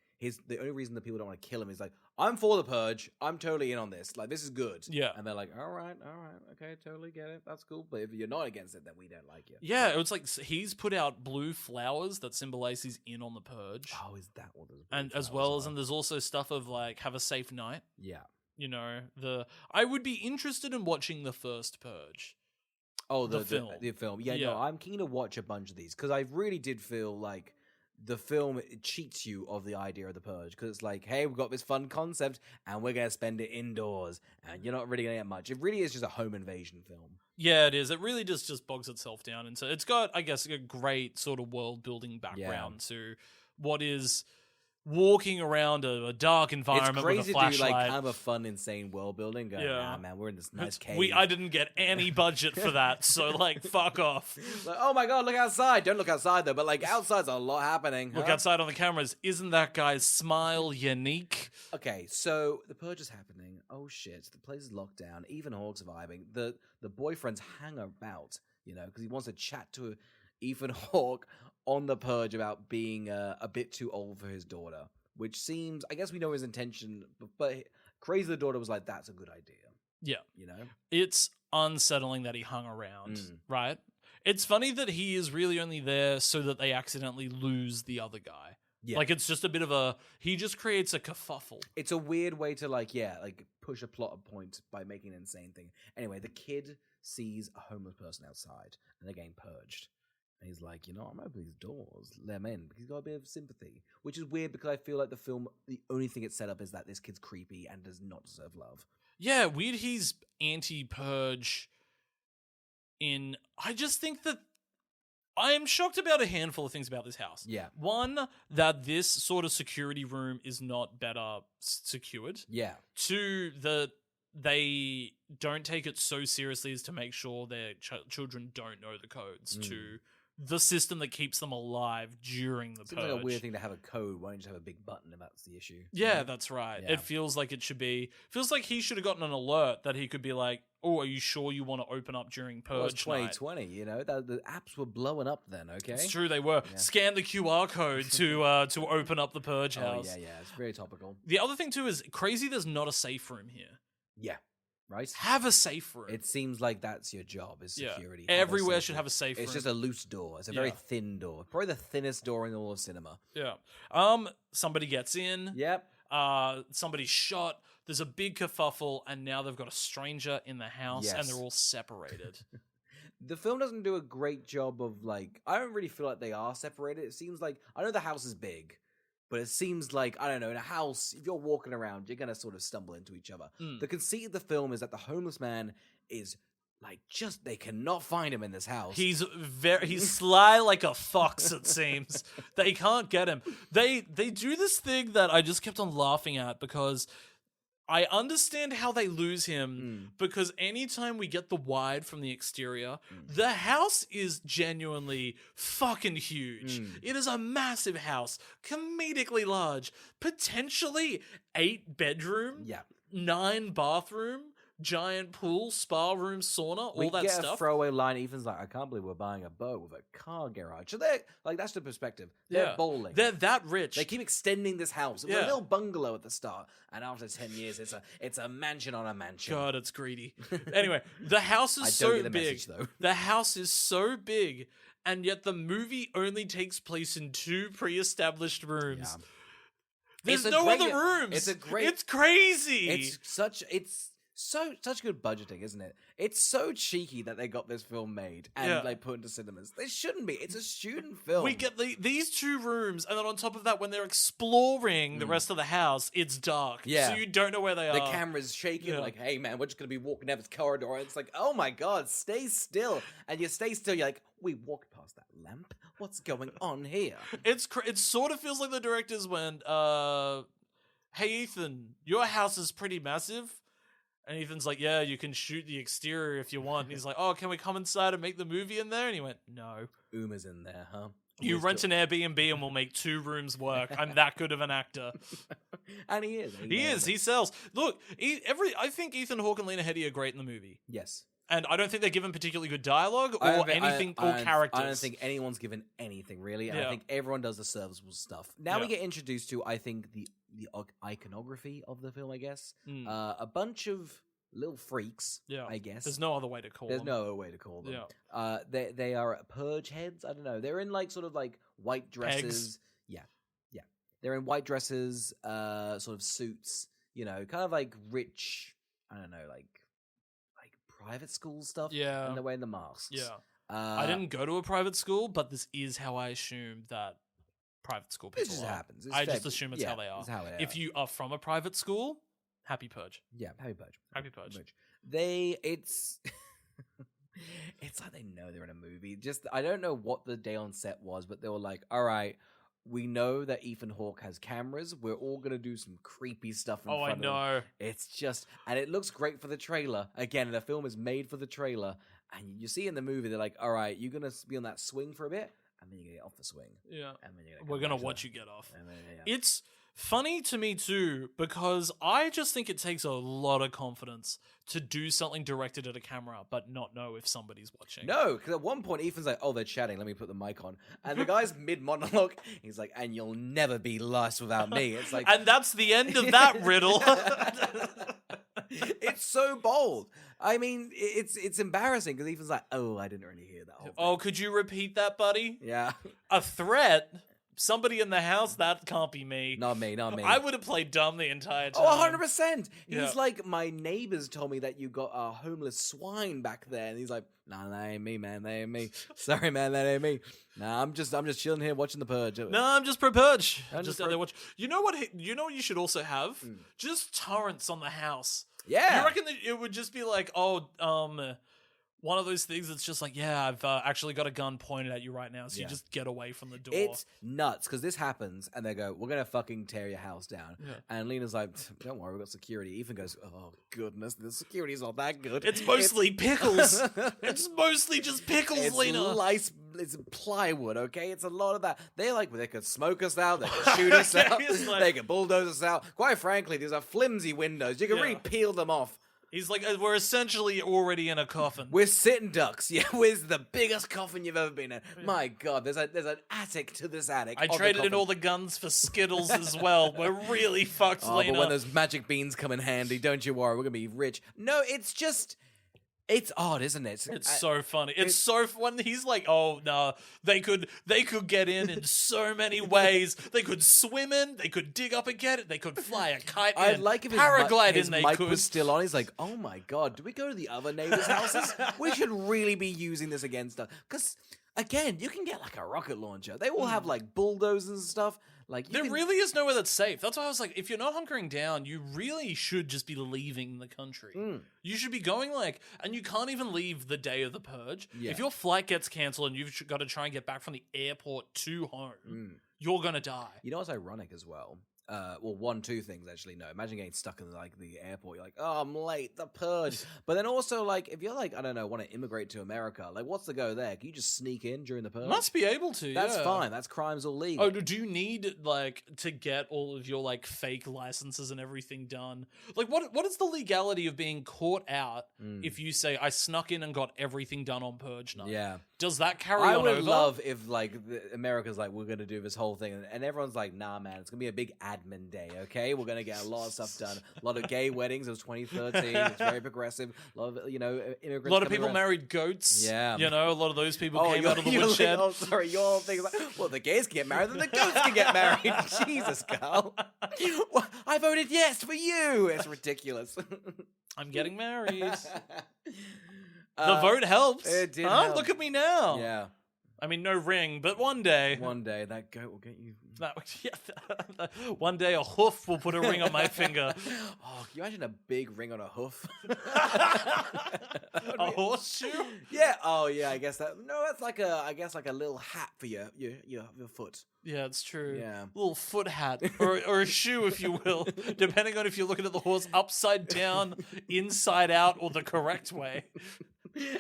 the only reason that people don't want to kill him is like, I'm for the Purge. I'm totally in on this. Like, this is good. Yeah. And they're like, all right, okay, totally get it. That's cool. But if you're not against it, then we don't like you. Yeah, it was like he's put out blue flowers that symbolize he's in on the Purge. Oh, is that what those? And as well as, and there's also stuff of like, have a safe night. Yeah. I would be interested in watching the first Purge. Oh, the film. The film. Yeah, no, I'm keen to watch a bunch of these because I really did feel like the film cheats you of the idea of the Purge because it's like, hey, we've got this fun concept and we're going to spend it indoors and you're not really going to get much. It really is just a home invasion film. Yeah, it is. It really just bogs itself down into. It's got, I guess, a great sort of world building background to what is walking around a dark environment with a flashlight. It's crazy to do like kind of a fun, insane world building. Going, nah, man, we're in this nice cave. I didn't get any budget for that, so like, fuck off. Like, oh my God, look outside! Don't look outside though, but like outside's a lot happening. Look outside on the cameras. Isn't that guy's smile unique? Okay, so the Purge is happening. Oh shit, the place is locked down. Ethan Hawke's surviving. The boyfriends hang about, because he wants to chat to Ethan Hawke on the Purge about being a bit too old for his daughter, which seems, I guess we know his intention, but crazy the daughter was like, that's a good idea. Yeah. It's unsettling that he hung around, right? It's funny that he is really only there so that they accidentally lose the other guy. Yeah. Like, it's just a bit of he just creates a kerfuffle. It's a weird way to push a plot point by making an insane thing. Anyway, the kid sees a homeless person outside and they're getting purged. And he's like, I'm opening these doors, let him in, because he's got a bit of sympathy. Which is weird because I feel like the film, the only thing it's set up is that this kid's creepy and does not deserve love. Yeah, weird he's anti-Purge I just think that I am shocked about a handful of things about this house. Yeah. One, that this sort of security room is not better secured. Yeah. Two, that they don't take it so seriously as to make sure their children don't know the codes to the system that keeps them alive during the Purge. Seems like a weird thing to have a code. Why don't you just have a big button if that's the issue? Yeah, that's right. Yeah. It feels like it should be. Feels like he should have gotten an alert that he could be like, "Oh, are you sure you want to open up during Purge?" Well, it's 2020. The apps were blowing up then. Okay, it's true they were. Yeah. Scan the QR code to open up the Purge house. Oh yeah, it's very topical. The other thing too is crazy. There's not a safe room here. Yeah. Right? Have a safe room. It seems like that's your job, is security. Yeah. Everywhere should have a safe room. It's just a loose door. It's a very thin door. Probably the thinnest door in all of cinema. Yeah. Somebody gets in. Yep. Somebody's shot. There's a big kerfuffle, and now they've got a stranger in the house, and they're all separated. The film doesn't do a great job of, I don't really feel like they are separated. It seems like, I know the house is big, but it seems like, I don't know, in a house, if you're walking around, you're going to sort of stumble into each other. The conceit of the film is that the homeless man is, they cannot find him in this house. He's sly like a fox, it seems. They can't get him. They do this thing that I just kept on laughing at because I understand how they lose him because anytime we get the wide from the exterior, the house is genuinely fucking huge. It is a massive house, comedically large, potentially 8 bedroom, 9 bathroom, giant pool, spa room, sauna, all that stuff. We get a throwaway line. Ethan's like, I can't believe we're buying a boat with a car garage. So they're like, that's the perspective. They're bowling. They're that rich. They keep extending this house. It was a little bungalow at the start, and after 10 years, it's a mansion on a mansion. God, it's greedy. Anyway, the house is so big. Message, though. The house is so big, and yet the movie only takes place in 2 pre-established rooms. Yeah. There's no other rooms. It's crazy. It's such good budgeting, isn't it? It's so cheeky that they got this film made and like put into cinemas. They shouldn't be. It's a student film. We get these 2 rooms, and then on top of that, when they're exploring the rest of the house, it's dark. So you don't know where they are. The camera's shaking, like, hey man, we're just gonna be walking down this corridor. And it's like, oh my god, stay still. And you stay still, you're like, we walked past that lamp. What's going on here? It sort of feels like the directors went, hey Ethan, your house is pretty massive. And Ethan's like, yeah, you can shoot the exterior if you want. And he's like, oh, can we come inside and make the movie in there? And he went, no. Uma's in there, huh? You rent an Airbnb and we'll make 2 rooms work. I'm that good of an actor. And he is. He is. He sells. Look, I think Ethan Hawke and Lena Headey are great in the movie. Yes. And I don't think they're given particularly good dialogue or anything or characters. I don't think anyone's given anything, really. And I think everyone does the serviceable stuff. Now we get introduced to, I think, the iconography of the film, I guess. A bunch of little freaks, I guess. There's no other way to call them. There's no other way to call them. They are Purge heads. I don't know. They're in like sort of like white dresses. Pegs. Yeah. They're in white dresses, sort of suits, you know, kind of like rich, I don't know, like private school stuff. Yeah. And they're wearing the masks. Yeah. I didn't go to a private school, but this is how I assume that private school people It just happens. I just assume it's how they are. It's how they are. If you are from a private school, happy Purge. Yeah, happy Purge. Happy Purge. It's like they know they're in a movie. Just, I don't know what the day on set was, but they were like, all right, we know that Ethan Hawke has cameras. We're all going to do some creepy stuff in front of him. Oh, I know. It's just, and it looks great for the trailer. Again, the film is made for the trailer. And you see in the movie, they're like, all right, you're going to be on that swing for a bit, and then you're going to get off the swing. Yeah. And then we're going to watch you get off. Then, It's funny to me too, because I just think it takes a lot of confidence to do something directed at a camera but not know if somebody's watching. No, because at one point Ethan's like, oh, they're chatting, let me put the mic on. And the guy's mid-monologue, he's like, and you'll never be lost without me. It's like, and that's the end of that riddle. It's so bold. I mean, it's embarrassing because Ethan's like, oh, I didn't really hear that whole thing. Oh, could you repeat that, buddy? Yeah. A threat? Somebody in the house? That can't be me. Not me. I would have played dumb the entire time. Oh, 100%. He's like, my neighbors told me that you got a homeless swine back there. And he's like, nah, that ain't me, man. That ain't me. Sorry, man, that ain't me. Nah, I'm just chilling here watching the Purge. No, I'm just pro-Purge. Just out there watch. You know what you should also have? Just torrents on the house. Yeah. You reckon that it would just be like, one of those things that's just like, yeah, I've actually got a gun pointed at you right now, so you just get away from the door. It's nuts, because this happens, and they go, we're going to fucking tear your house down. Yeah. And Lena's like, don't worry, we've got security. Ethan goes, oh, goodness, the security's not that good. It's mostly pickles. It's mostly just pickles, Lena. It's plywood, okay? It's a lot of that. They're like, they could smoke us out, they could shoot us out, they could bulldoze us out. Quite frankly, these are flimsy windows. You can really peel them off. He's like, we're essentially already in a coffin. We're sitting ducks. Yeah, we're the biggest coffin you've ever been in. My God, there's an attic to this attic. I traded in all the guns for Skittles as well. We're really fucked, Lena. But when those magic beans come in handy, don't you worry, we're gonna be rich. No, it's just... It's odd, isn't it? It's so funny. It's so when he's like, "Oh no, they could get in so many ways. They could swim in, they could dig up and get it, they could fly a kite in, I'd like if paraglide his in. They mic could." Was still on. He's like, "Oh my God, do we go to the other neighbors' houses? We should really be using this against us." Because again, you can get like a rocket launcher. They all have like bulldozers and stuff. Like there really is nowhere that's safe. That's why I was like, if you're not hunkering down, you really should just be leaving the country. You should be going and you can't even leave the day of the Purge. Yeah. If your flight gets cancelled and you've got to try and get back from the airport to home, you're gonna die. You know what's ironic as well? two things actually. No, imagine getting stuck in like the airport. You're like, oh, I'm late. The Purge. But then also like, if you're like, I don't know, want to immigrate to America, like, what's the go there? Can you just sneak in during the Purge? Must be able to. That's yeah. fine. That's crimes all legal. Oh, do you need like to get all of your like fake licenses and everything done? Like, what is the legality of being caught out if you say I snuck in and got everything done on Purge night? Yeah. Does that carry I on would over? love if like America's like, we're gonna do this whole thing, and everyone's like, nah, man, it's gonna be a big admin day. Okay, we're gonna get a lot of stuff done. A lot of gay weddings. It was 2013. It's very progressive. A lot of immigrants. A lot of people married goats. Yeah, a lot of those people came out of the woodshed. Like, oh, sorry, your whole thing is like, well, the gays can get married, then the goats can get married. Jesus, Carl. Well, I voted yes for you. It's ridiculous. I'm getting married. The vote helps. It did help. Look at me now. Yeah. I mean, no ring, but one day. One day, that goat will get you. One day a hoof will put a ring on my finger. Oh, can you imagine a big ring on a hoof? A horseshoe? Yeah. Oh, yeah. I guess that. No, that's like a little hat for your foot. Yeah, it's true. Yeah. Little foot hat or a shoe, if you will, depending on if you're looking at the horse upside down, inside out, or the correct way.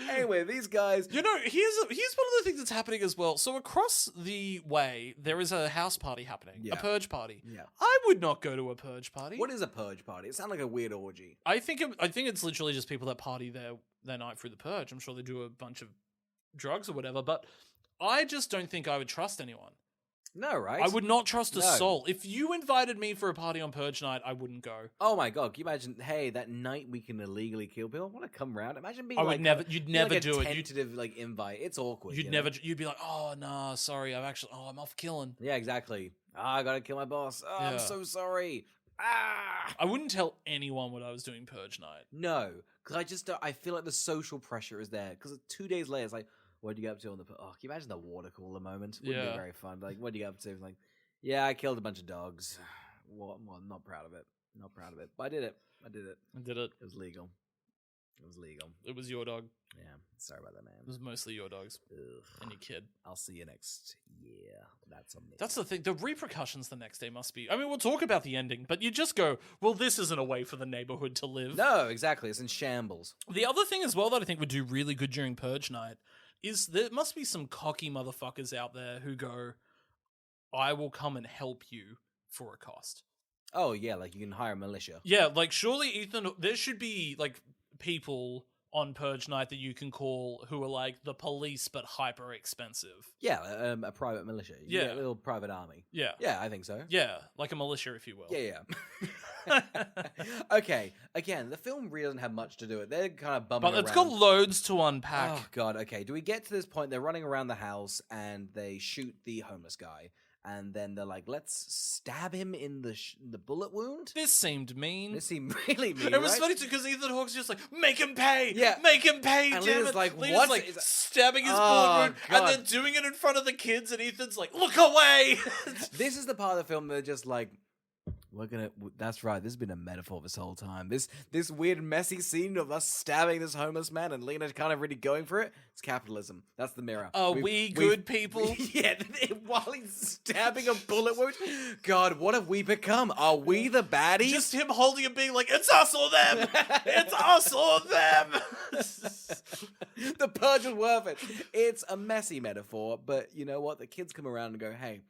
Anyway, these guys. Here's one of the things that's happening as well. So across the way, there is a house party happening, a Purge party. Yeah. I would not go to a Purge party. What is a Purge party? It sounds like a weird orgy. I think it's literally just people that party their night through the Purge. I'm sure they do a bunch of drugs or whatever, but I just don't think I would trust anyone. No, right? I would not trust a soul. If you invited me for a party on Purge night, I wouldn't go. Oh my god! Can you imagine? Hey, that night we can illegally kill people. I want to come round. Imagine being. You'd never do it. Tentative like invite. It's awkward. You'd be like, oh no, sorry, I'm off killing. Yeah, exactly. I gotta kill my boss. Oh, yeah. I'm so sorry. I wouldn't tell anyone what I was doing Purge night. No, because I feel like the social pressure is there. Because 2 days later, it's like, what do you get up to on the? Oh, can you imagine the water cooler moment? Wouldn't be very fun. Like, what do you get up to? Like, yeah, I killed a bunch of dogs. Well, I'm not proud of it. But I did it. It was legal. It was your dog. Yeah, sorry about that, man. It was mostly your dogs. Ugh. And your kid. I'll see you next year. That's on me. That's the thing. The repercussions the next day must be. I mean, we'll talk about the ending, but you just go, well, this isn't a way for the neighborhood to live. No, exactly. It's in shambles. The other thing as well that I think would do really good during Purge night is there must be some cocky motherfuckers out there who go, I will come and help you for a cost. Oh, yeah, like you can hire a militia. Yeah, like surely, Ethan, there should be like people on Purge night that you can call who are like the police but hyper expensive. Yeah, a private militia. Yeah. A little private army. Yeah. Yeah, I think so. Yeah, like a militia, if you will. Yeah. Okay, again, the film really doesn't have much to do with it. They're kind of bumming around. But it's got loads to unpack. Oh, God, okay. Do we get to this point? They're running around the house and they shoot the homeless guy. And then they're like, let's stab him in the bullet wound? This seemed mean. This seemed really mean, It was funny too, because Ethan Hawke's just like, make him pay! Yeah. Make him pay, and damn Lena's it! like, Lena's what? like stabbing his bullet wound, God. and then doing it in front of the kids, and Ethan's like, look away! This is the part of the film they're just like, that's right, this has been a metaphor this whole time. This weird messy scene of us stabbing this homeless man and Lena kind of really going for it, it's capitalism. That's the mirror. Are we good people? Yeah, while he's stabbing a bullet wound. God, what have we become? Are we the baddies? Just him holding and being like, it's us or them! It's us or them! The Purge was worth it. It's a messy metaphor, but you know what? The kids come around and go, hey,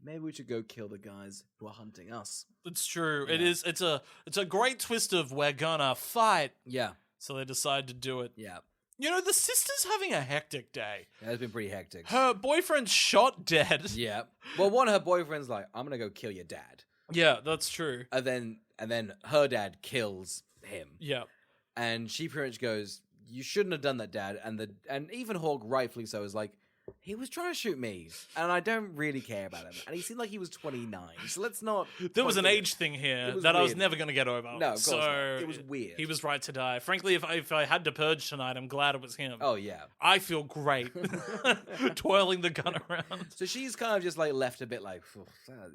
maybe we should go kill the guys who are hunting us. It's true. Yeah. It is. It's a great twist of we're gonna fight. Yeah. So they decide to do it. Yeah. You know, the sister's having a hectic day. Yeah, it's been pretty hectic. Her boyfriend's shot dead. Yeah. Well, one of her boyfriend's like, I'm gonna go kill your dad. Yeah, that's true. And then her dad kills him. Yeah. And she pretty much goes, you shouldn't have done that, Dad. And even Hawk, rightfully so, is like, he was trying to shoot me, and I don't really care about him. And he seemed like he was 29, so let's not... There was an age thing here that I was never going to get over. No, of course not. It was weird. He was right to die. Frankly, if I had to purge tonight, I'm glad it was him. Oh, yeah. I feel great twirling the gun around. So she's kind of just like left a bit like,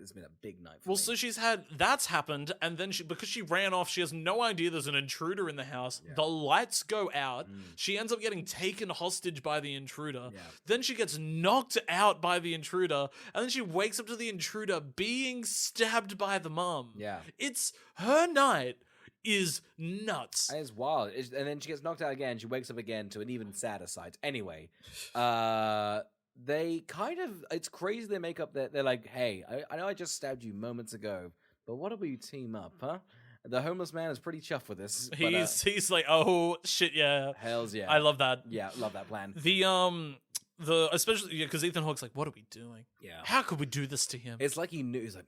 it's been a big night for me. So that's happened, and then because she ran off, she has no idea there's an intruder in the house. Yeah. The lights go out. She ends up getting taken hostage by the intruder. Yeah. Then she gets knocked out by the intruder, and then she wakes up to the intruder being stabbed by the mum. Yeah. It's her night is nuts. And it's wild. And then she gets knocked out again. She wakes up again to an even sadder sight. Anyway, they kind of, it's crazy they make up that they're like, hey, I know I just stabbed you moments ago, but what if we team up, huh? The homeless man is pretty chuffed with this. He's like, oh shit, yeah. Hells yeah. I love that. Yeah, love that plan. The especially because Ethan Hawke's like, what are we doing? Yeah. How could we do this to him? It's like he knew. He's like,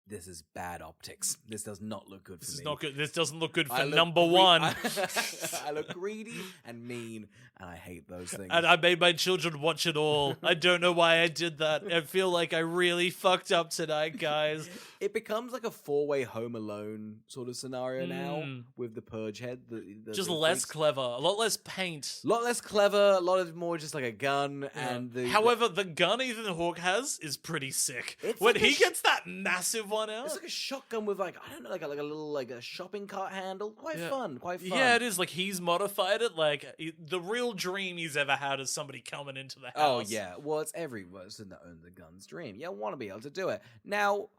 this is bad optics. This does not look good for me. This is not good. This doesn't look good for number one. I look greedy and mean, and I hate those things. And I made my children watch it all. I don't know why I did that. I feel like I really fucked up tonight, guys. It becomes like a 4-way Home Alone sort of scenario now with the Purge head. Just less clever, a lot less paint. A lot less clever, a lot of more just like a gun. Yeah. And however, the gun Ethan Hawke has is pretty sick. When he gets that massive one out. It's like a shotgun with like, I don't know, like a little like a shopping cart handle. Quite fun. Yeah, it is. Like he's modified it. Like the real dream he's ever had is somebody coming into the house. Oh yeah, well it's every person that owns a gun's dream. You want to be able to do it. Now,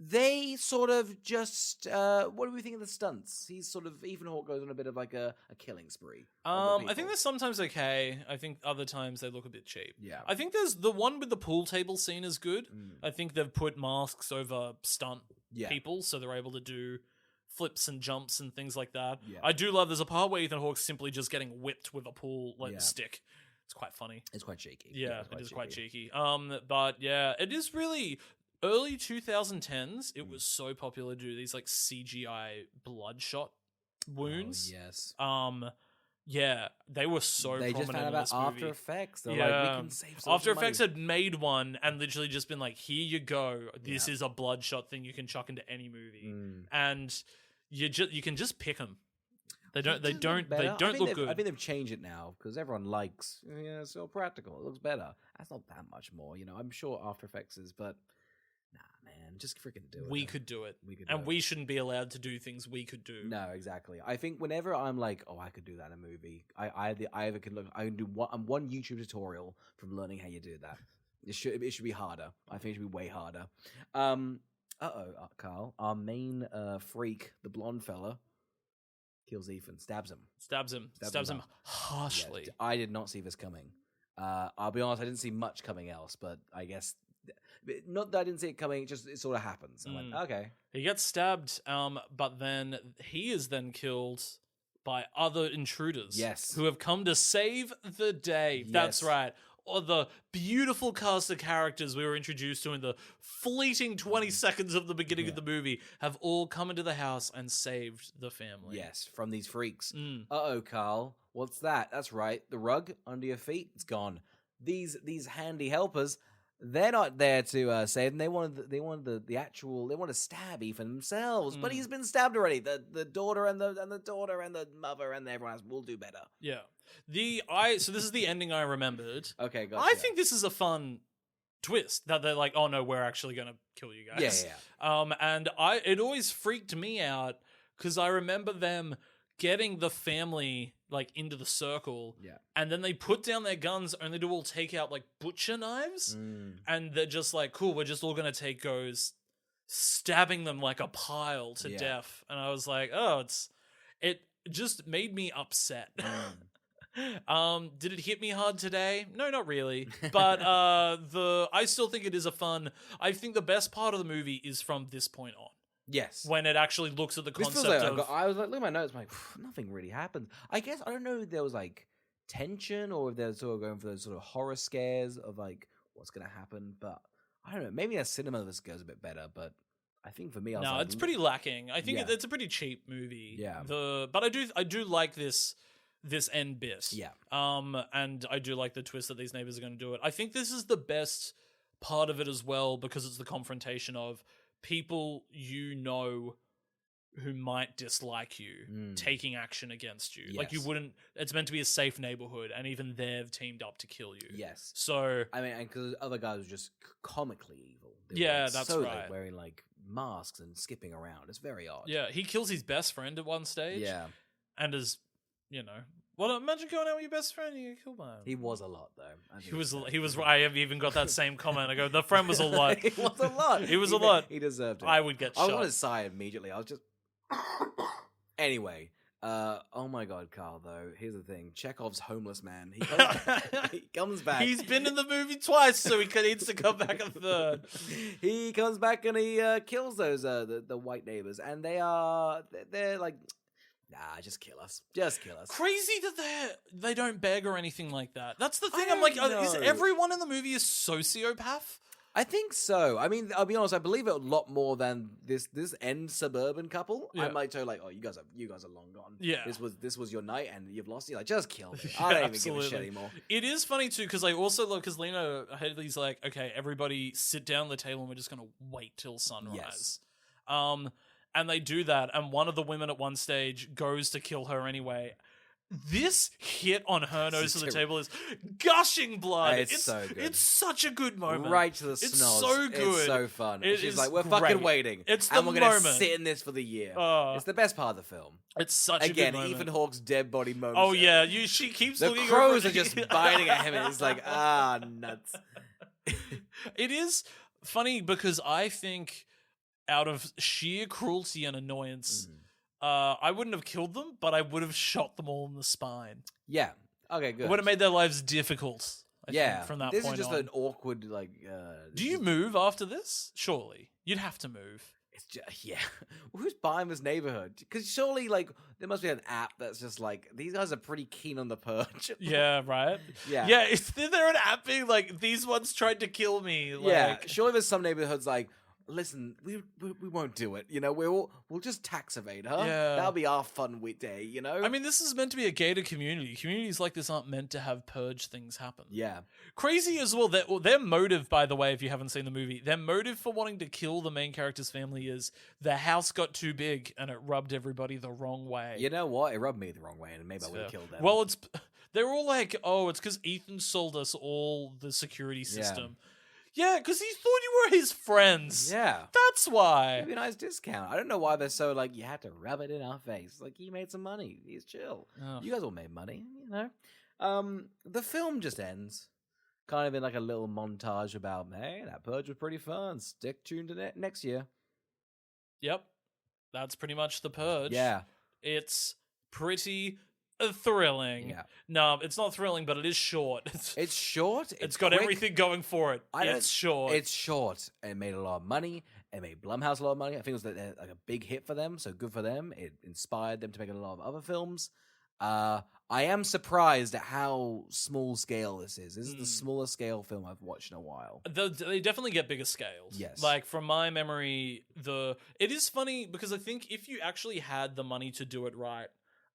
they sort of just, what do we think of the stunts? Ethan Hawke goes on a bit of like a killing spree. I think they're sometimes okay. I think other times they look a bit cheap. Yeah. I think there's the one with the pool table scene is good. I think they've put masks over stunt people, so they're able to do flips and jumps and things like that. Yeah. I do love, there's a part where Ethan Hawke's simply just getting whipped with a pool stick. It's quite funny. It's quite cheeky. Yeah, it is quite cheeky. But yeah, it is really... Early 2010s, it was so popular to do these like CGI bloodshot wounds. Oh, yes. Yeah, they were so they prominent just found in about this movie. After Effects. They're like, we can save so After much Effects money. had made one and literally just been like, here you go. This is a bloodshot thing you can chuck into any movie, and you can just pick them. They don't look good. I think they've changed it now because everyone likes. Yeah, it's so practical. It looks better. That's not that much more. I'm sure After Effects is, but. Nah, man, just freaking do it. We could do it. And we shouldn't be allowed to do things we could do. No, exactly. I think whenever I'm like, oh, I could do that in a movie, I either can look. I can do one YouTube tutorial from learning how you do that. It should be harder. I think it should be way harder. Carl, our main freak, the blonde fella, kills Ethan, stabs him harshly. Yeah, I did not see this coming. I'll be honest, I didn't see much coming else, but I guess. Not that I didn't see it coming, it sort of happens. I'm like, okay. He gets stabbed, but then he is then killed by other intruders. Yes. Who have come to save the day. Yes. That's right. Or the beautiful cast of characters we were introduced to in the fleeting 20 seconds of the beginning of the movie have all come into the house and saved the family. Yes, from these freaks. Carl, what's that? That's right. The rug under your feet, it's gone. These handy helpers, they're not there to save them. They wanted to stab Ethan themselves, but he's been stabbed already. The daughter and the daughter and the mother and everyone else will do better. Yeah. So this is the ending I remembered. Okay, gotcha. I think this is a fun twist that they're like, oh no, we're actually gonna kill you guys. Yeah. And it always freaked me out because I remember them getting the family like into the circle, and then they put down their guns only to all take out like butcher knives, and they're just like, cool, we're just all gonna take goes stabbing them like a pile to death. And I was like, oh, it just made me upset. Did it hit me hard today? No, not really. But I still think it is I think the best part of the movie is from this point on. Yes. When it actually looks at the concept I was like, look at my notes, I'm like, nothing really happened. I guess, I don't know if there was like tension or if they're sort of going for those sort of horror scares of like what's going to happen, but I don't know. Maybe as cinema this goes a bit better, but I think for me, I was like, it's pretty lacking. I think it's a pretty cheap movie. Yeah. But I do like this end bit. Yeah. And I do like the twist that these neighbors are going to do it. I think this is the best part of it as well because it's the confrontation of people who might dislike you taking action against you. Yes. Like you wouldn't, it's meant to be a safe neighborhood and even they've teamed up to kill you. Yes. So I mean, because other guys were just comically evil. That's right. Like, wearing like masks and skipping around. It's very odd. Yeah, he kills his best friend at one stage. Yeah. And is, Well, imagine going out with your best friend and you get killed by him. He was a lot, though. He was. I have even got that same comment. I go, the friend was a lot. He was a lot. He was a lot. He deserved it. I would get shot. I was on his side immediately. I was just... Anyway, oh my god, Carl, though, here's the thing. Chekhov's homeless man. He comes back. He's been in the movie twice, so he needs to come back a third. He comes back and he kills those the white neighbors, and they're like, nah, just kill us. Just kill us. Crazy that they don't beg or anything like that. That's the thing. I I'm like, don't is know. everyone in the movie a sociopath? I think so. I mean, I'll be honest. I believe it a lot more than this end suburban couple. Yeah. I might tell like, oh, you guys are long gone. Yeah. This was your night, and you've lost. You're like, just kill me. Yeah, I don't even absolutely. give a shit anymore. It is funny too because I also love because Lena Headey's like, okay, everybody sit down at the table and we're just gonna wait till sunrise. Yes. And they do that, and one of the women at one stage goes to kill her anyway. This hit on her nose to the table is gushing blood. It's so good. It's such a good moment. Right to the It's snoz. so good. It's so fun. It She's is like, we're great. fucking waiting. It's the and we're gonna moment. sit in this for the year. It's the best part of the film. It's such a Again, good moment. Ethan Hawke's dead body moment. Oh yeah, she keeps The looking crows over are just biting at him, and it's like, nuts. It is funny because I think out of sheer cruelty and annoyance, I wouldn't have killed them, but I would have shot them all in the spine. Yeah. Okay, good. It would have made their lives difficult. I think, from that this point is just on. an awkward like. Do you move after this? Surely you'd have to move. It's just, yeah. Who's buying this neighborhood? Because surely, like, there must be an app that's just like these guys are pretty keen on the Purge. Yeah, right. Yeah. Yeah. Is there an app being like these ones tried to kill me? Like, Yeah, surely there's some neighborhoods like, listen, we won't do it. You know, we'll just tax evade, huh? Yeah. That'll be our fun day. You know. I mean, this is meant to be a gated community. Communities like this aren't meant to have purge things happen. Yeah. Crazy as well. Their motive, by the way, if you haven't seen the movie, their motive for wanting to kill the main character's family is the house got too big and it rubbed everybody the wrong way. You know what? It rubbed me the wrong way, and maybe I would have killed them. Well, they're all like, oh, it's because Ethan sold us all the security system. Yeah, because he thought you were his friends. Yeah. That's why. Maybe a nice discount. I don't know why they're so like, you had to rub it in our face. Like, he made some money. He's chill. Ugh. You guys all made money, you know? The film just ends. Kind of in like a little montage about, hey, that Purge was pretty fun. Stick tuned to next year. Yep. That's pretty much the Purge. Yeah. It's pretty thrilling. Yeah. No, it's not thrilling, but it is short. It's short. It's got quick. everything going for it. It's short. It's short. It made a lot of money. It made Blumhouse a lot of money. I think it was like a big hit for them, so good for them. It inspired them to make a lot of other films. I am surprised at how small scale this is. This is the smallest scale film I've watched in a while. They definitely get bigger scales. Yes. Like, from my memory, it is funny because I think if you actually had the money to do it right,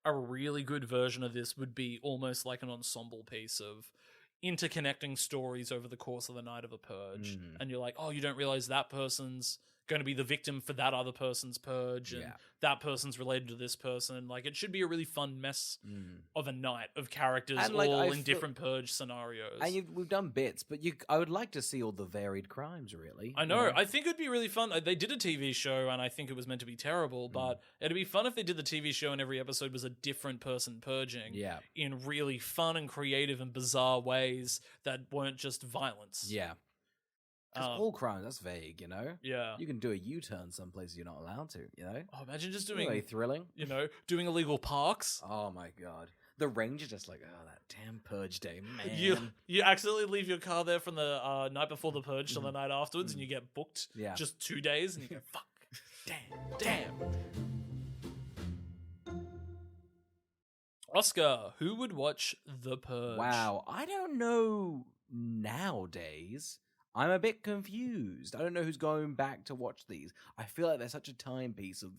a really good version of this would be almost like an ensemble piece of interconnecting stories over the course of the night of a purge. And you're like, oh, you don't realize that person's going to be the victim for that other person's purge, and that person's related to this person. Like, it should be a really fun mess of a night of characters, And, like, all I in feel- different purge scenarios. And we've done bits, but I would like to see all the varied crimes, really. I know. I think it'd be really fun. They did a TV show, and I think it was meant to be terrible, but it'd be fun if they did the TV show and every episode was a different person purging in really fun and creative and bizarre ways that weren't just violence. Yeah. Because all crimes, that's vague, you know? Yeah. You can do a U-turn some places you're not allowed to, you know? Oh, imagine just Really doing, thrilling. doing illegal parks. Oh my god. The ranger just like, oh, that damn Purge day, man. You accidentally leave your car there from the night before the purge till the night afterwards, and you get booked just 2 days, and you go, fuck, damn. Oscar, who would watch The Purge? Wow, I don't know nowadays. I'm a bit confused. I don't know who's going back to watch these. I feel like they're such a timepiece of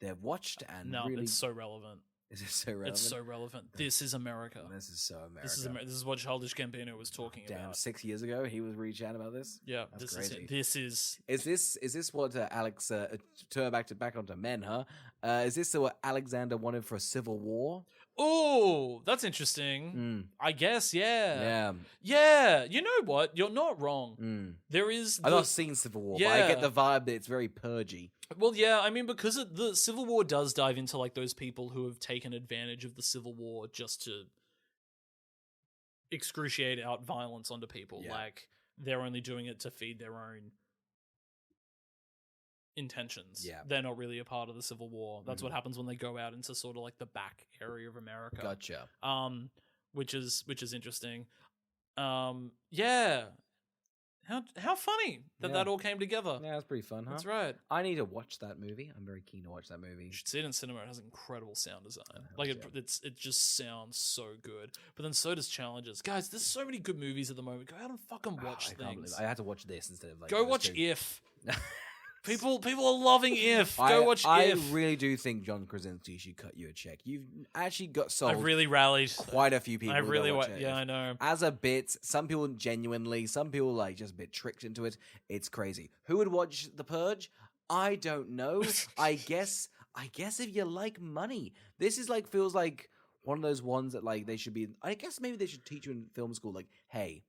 they've watched and No, really... it's so relevant. Is it so relevant? It's so relevant. This is America. This is so America. This is what Childish Gambino was talking Damn, about. 6 years ago he was reaching out about this. Yeah, That's this crazy. is it. Is this what Alex turn back onto men? Huh? Is this what Alexander wanted for a civil war? Oh, that's interesting. I guess, Yeah. Yeah, you know what? You're not wrong. There is... I've not seen Civil War, but I get the vibe that it's very purgy. Well, yeah, I mean, because the Civil War does dive into, like, those people who have taken advantage of the Civil War just to excruciate out violence onto people. Yeah. Like, they're only doing it to feed their own intentions. Yeah. They're not really a part of the Civil War. That's what Mhm. happens when they go out into sort of like the back area of America. Gotcha. Which is interesting. Yeah. How funny that Yeah. all came together. Yeah, that's pretty fun, huh? That's right. I need to watch that movie. I'm very keen to watch that movie. You should see it in cinema. It has incredible sound design. helps, Like yeah. it just sounds so good. But then so does Challenges. Guys, there's so many good movies at the moment. Go out and fucking watch I can't believe things. it. I had to watch this instead of like Go those watch two. If. People are loving If. Go watch If. I really do think John Krasinski should cut you a check. You've actually got sold. I've really rallied. Quite a few people. I really watch it. yeah, I know. As a bit, some people genuinely, some people like just a bit tricked into it. It's crazy. Who would watch The Purge? I don't know. I guess if you like money, this is like feels like one of those ones that like they should be. I guess maybe they should teach you in film school. Like, hey,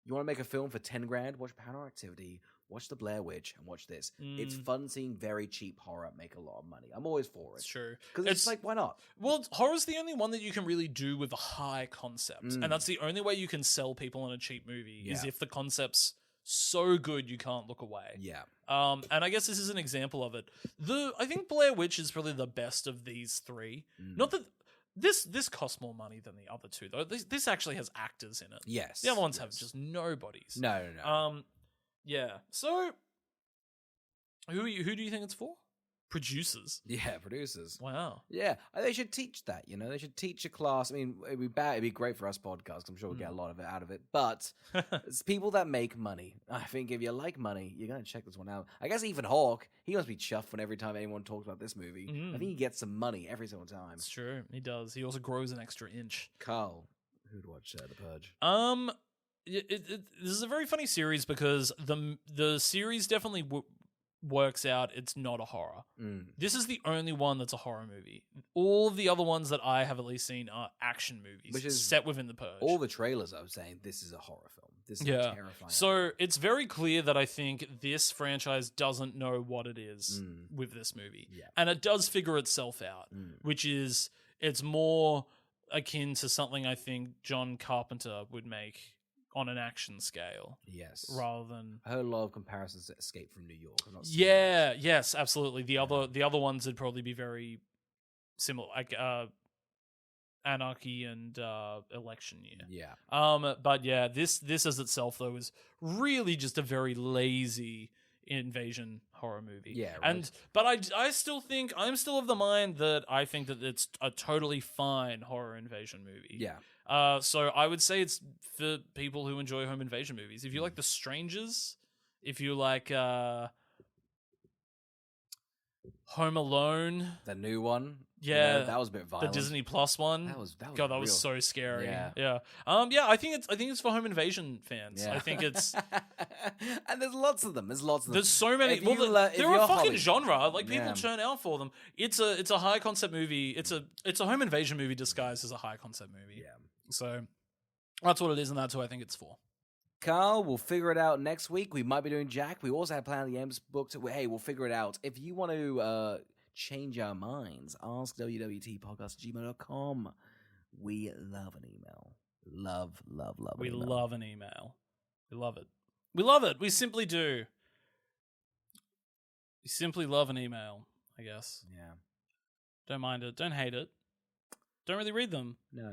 you want to make a film for 10 grand? Watch Paranormal Activity. Watch The Blair Witch and watch this. It's fun seeing very cheap horror make a lot of money. I'm always for it. It's true. Because it's like, why not? Well, horror's the only one that you can really do with a high concept. And that's the only way you can sell people on a cheap movie is if the concept's so good you can't look away. Yeah. And I guess this is an example of it. I think Blair Witch is probably the best of these three. Not that this costs more money than the other two, though. This actually has actors in it. Yes. The other ones have just nobodies. No. Yeah. So, who do you think it's for? Producers. Yeah, producers. Wow. Yeah, they should teach that. You know, they should teach a class. I mean, it'd be great for us podcasts. I'm sure we'll get a lot of it out of it. But it's people that make money. I think if you like money, you're gonna check this one out. I guess Ethan Hawke, he must be chuffed when every time anyone talks about this movie. I think he gets some money every single time. It's true. He does. He also grows an extra inch. Carl, who'd watch The Purge? This is a very funny series because the series definitely works out it's not a horror. This is the only one that's a horror movie. All of the other ones that I have at least seen are action movies, which is set within the Purge. All the trailers I was saying this is a horror film. This is terrifying. So it's very clear that I think this franchise doesn't know what it is with this movie. Yeah. And it does figure itself out, which is it's more akin to something I think John Carpenter would make on an action scale. Yes. Rather than I heard a lot of comparisons to Escape from New York. I'm not yes, absolutely. The other ones would probably be very similar, like Anarchy and Election Year. Yeah. But yeah, this as itself though is really just a very lazy invasion horror movie. Yeah. Right. But I still think I'm still of the mind that I think that it's a totally fine horror invasion movie. Yeah. So I would say it's for people who enjoy home invasion movies. If you like The Strangers, if you like Home Alone, the new one. yeah, You know, that was a bit violent. the Disney Plus one. That was God, that was so scary. Yeah. Yeah. I think it's for home invasion fans. Yeah. I think it's and there's lots of them. there's so many. If Well, you they're a you're fucking Hollywood- genre. Like people Yeah. churn out for them. It's a high concept movie. It's a home invasion movie disguised as a high concept movie. Yeah. So that's what it is, and that's who I think it's for. Carl, we'll figure it out next week. We might be doing Jack. We also have Planet of the Apes booked. Hey, we'll figure it out. If you want to change our minds, ask www.podcast@gmail.com. We love an email. Love an We email. love an email. We love it. We love it. We simply do. We simply love an email, I guess. Yeah. Don't mind it. Don't hate it. Don't really read them. No.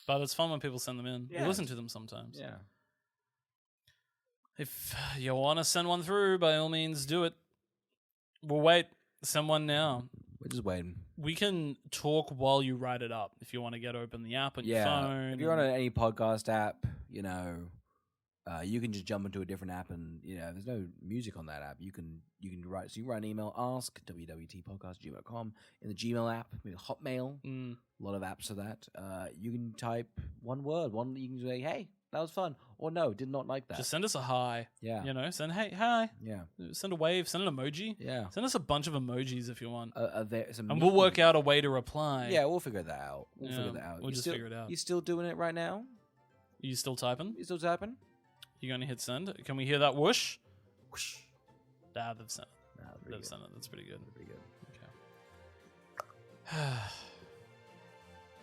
But it's fun when people send them in. Yeah. We listen to them sometimes. Yeah. If you want to send one through, by all means, do it. We'll wait. Send one now. We're just waiting. We can talk while you write it up if you want to get open the app on your phone. If you're on any podcast app, you can just jump into a different app and, there's no music on that app. You can write, so you write an email, ask www.tpodcast@gmail.com. In the Gmail app, maybe Hotmail, a lot of apps for that. You can type one word, you can say, hey, that was fun, or no, did not like that. Just send us a hi. Yeah. Send hey, hi. Yeah. Send a wave, send an emoji. Yeah. Send us a bunch of emojis if you want. And we'll work out a way to reply. Yeah, we'll figure that out. We'll just figure it out. You still doing it right now? Are you still typing? You still typing? You going to hit send? Can we hear that whoosh? Whoosh. Nah, they've sent it. They've sent it. That's pretty good. Pretty good. Okay.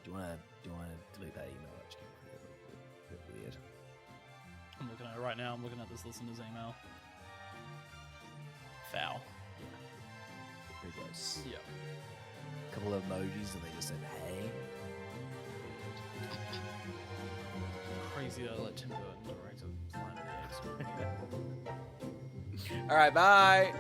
Do you want to delete that email? Actually? I'm looking at it right now. I'm looking at this listener's email. Foul. Pretty gross. Yep. A couple of emojis and they just said, hey. Crazy that I let Tim Burton direct a Planet of the Apes movie. All right, bye.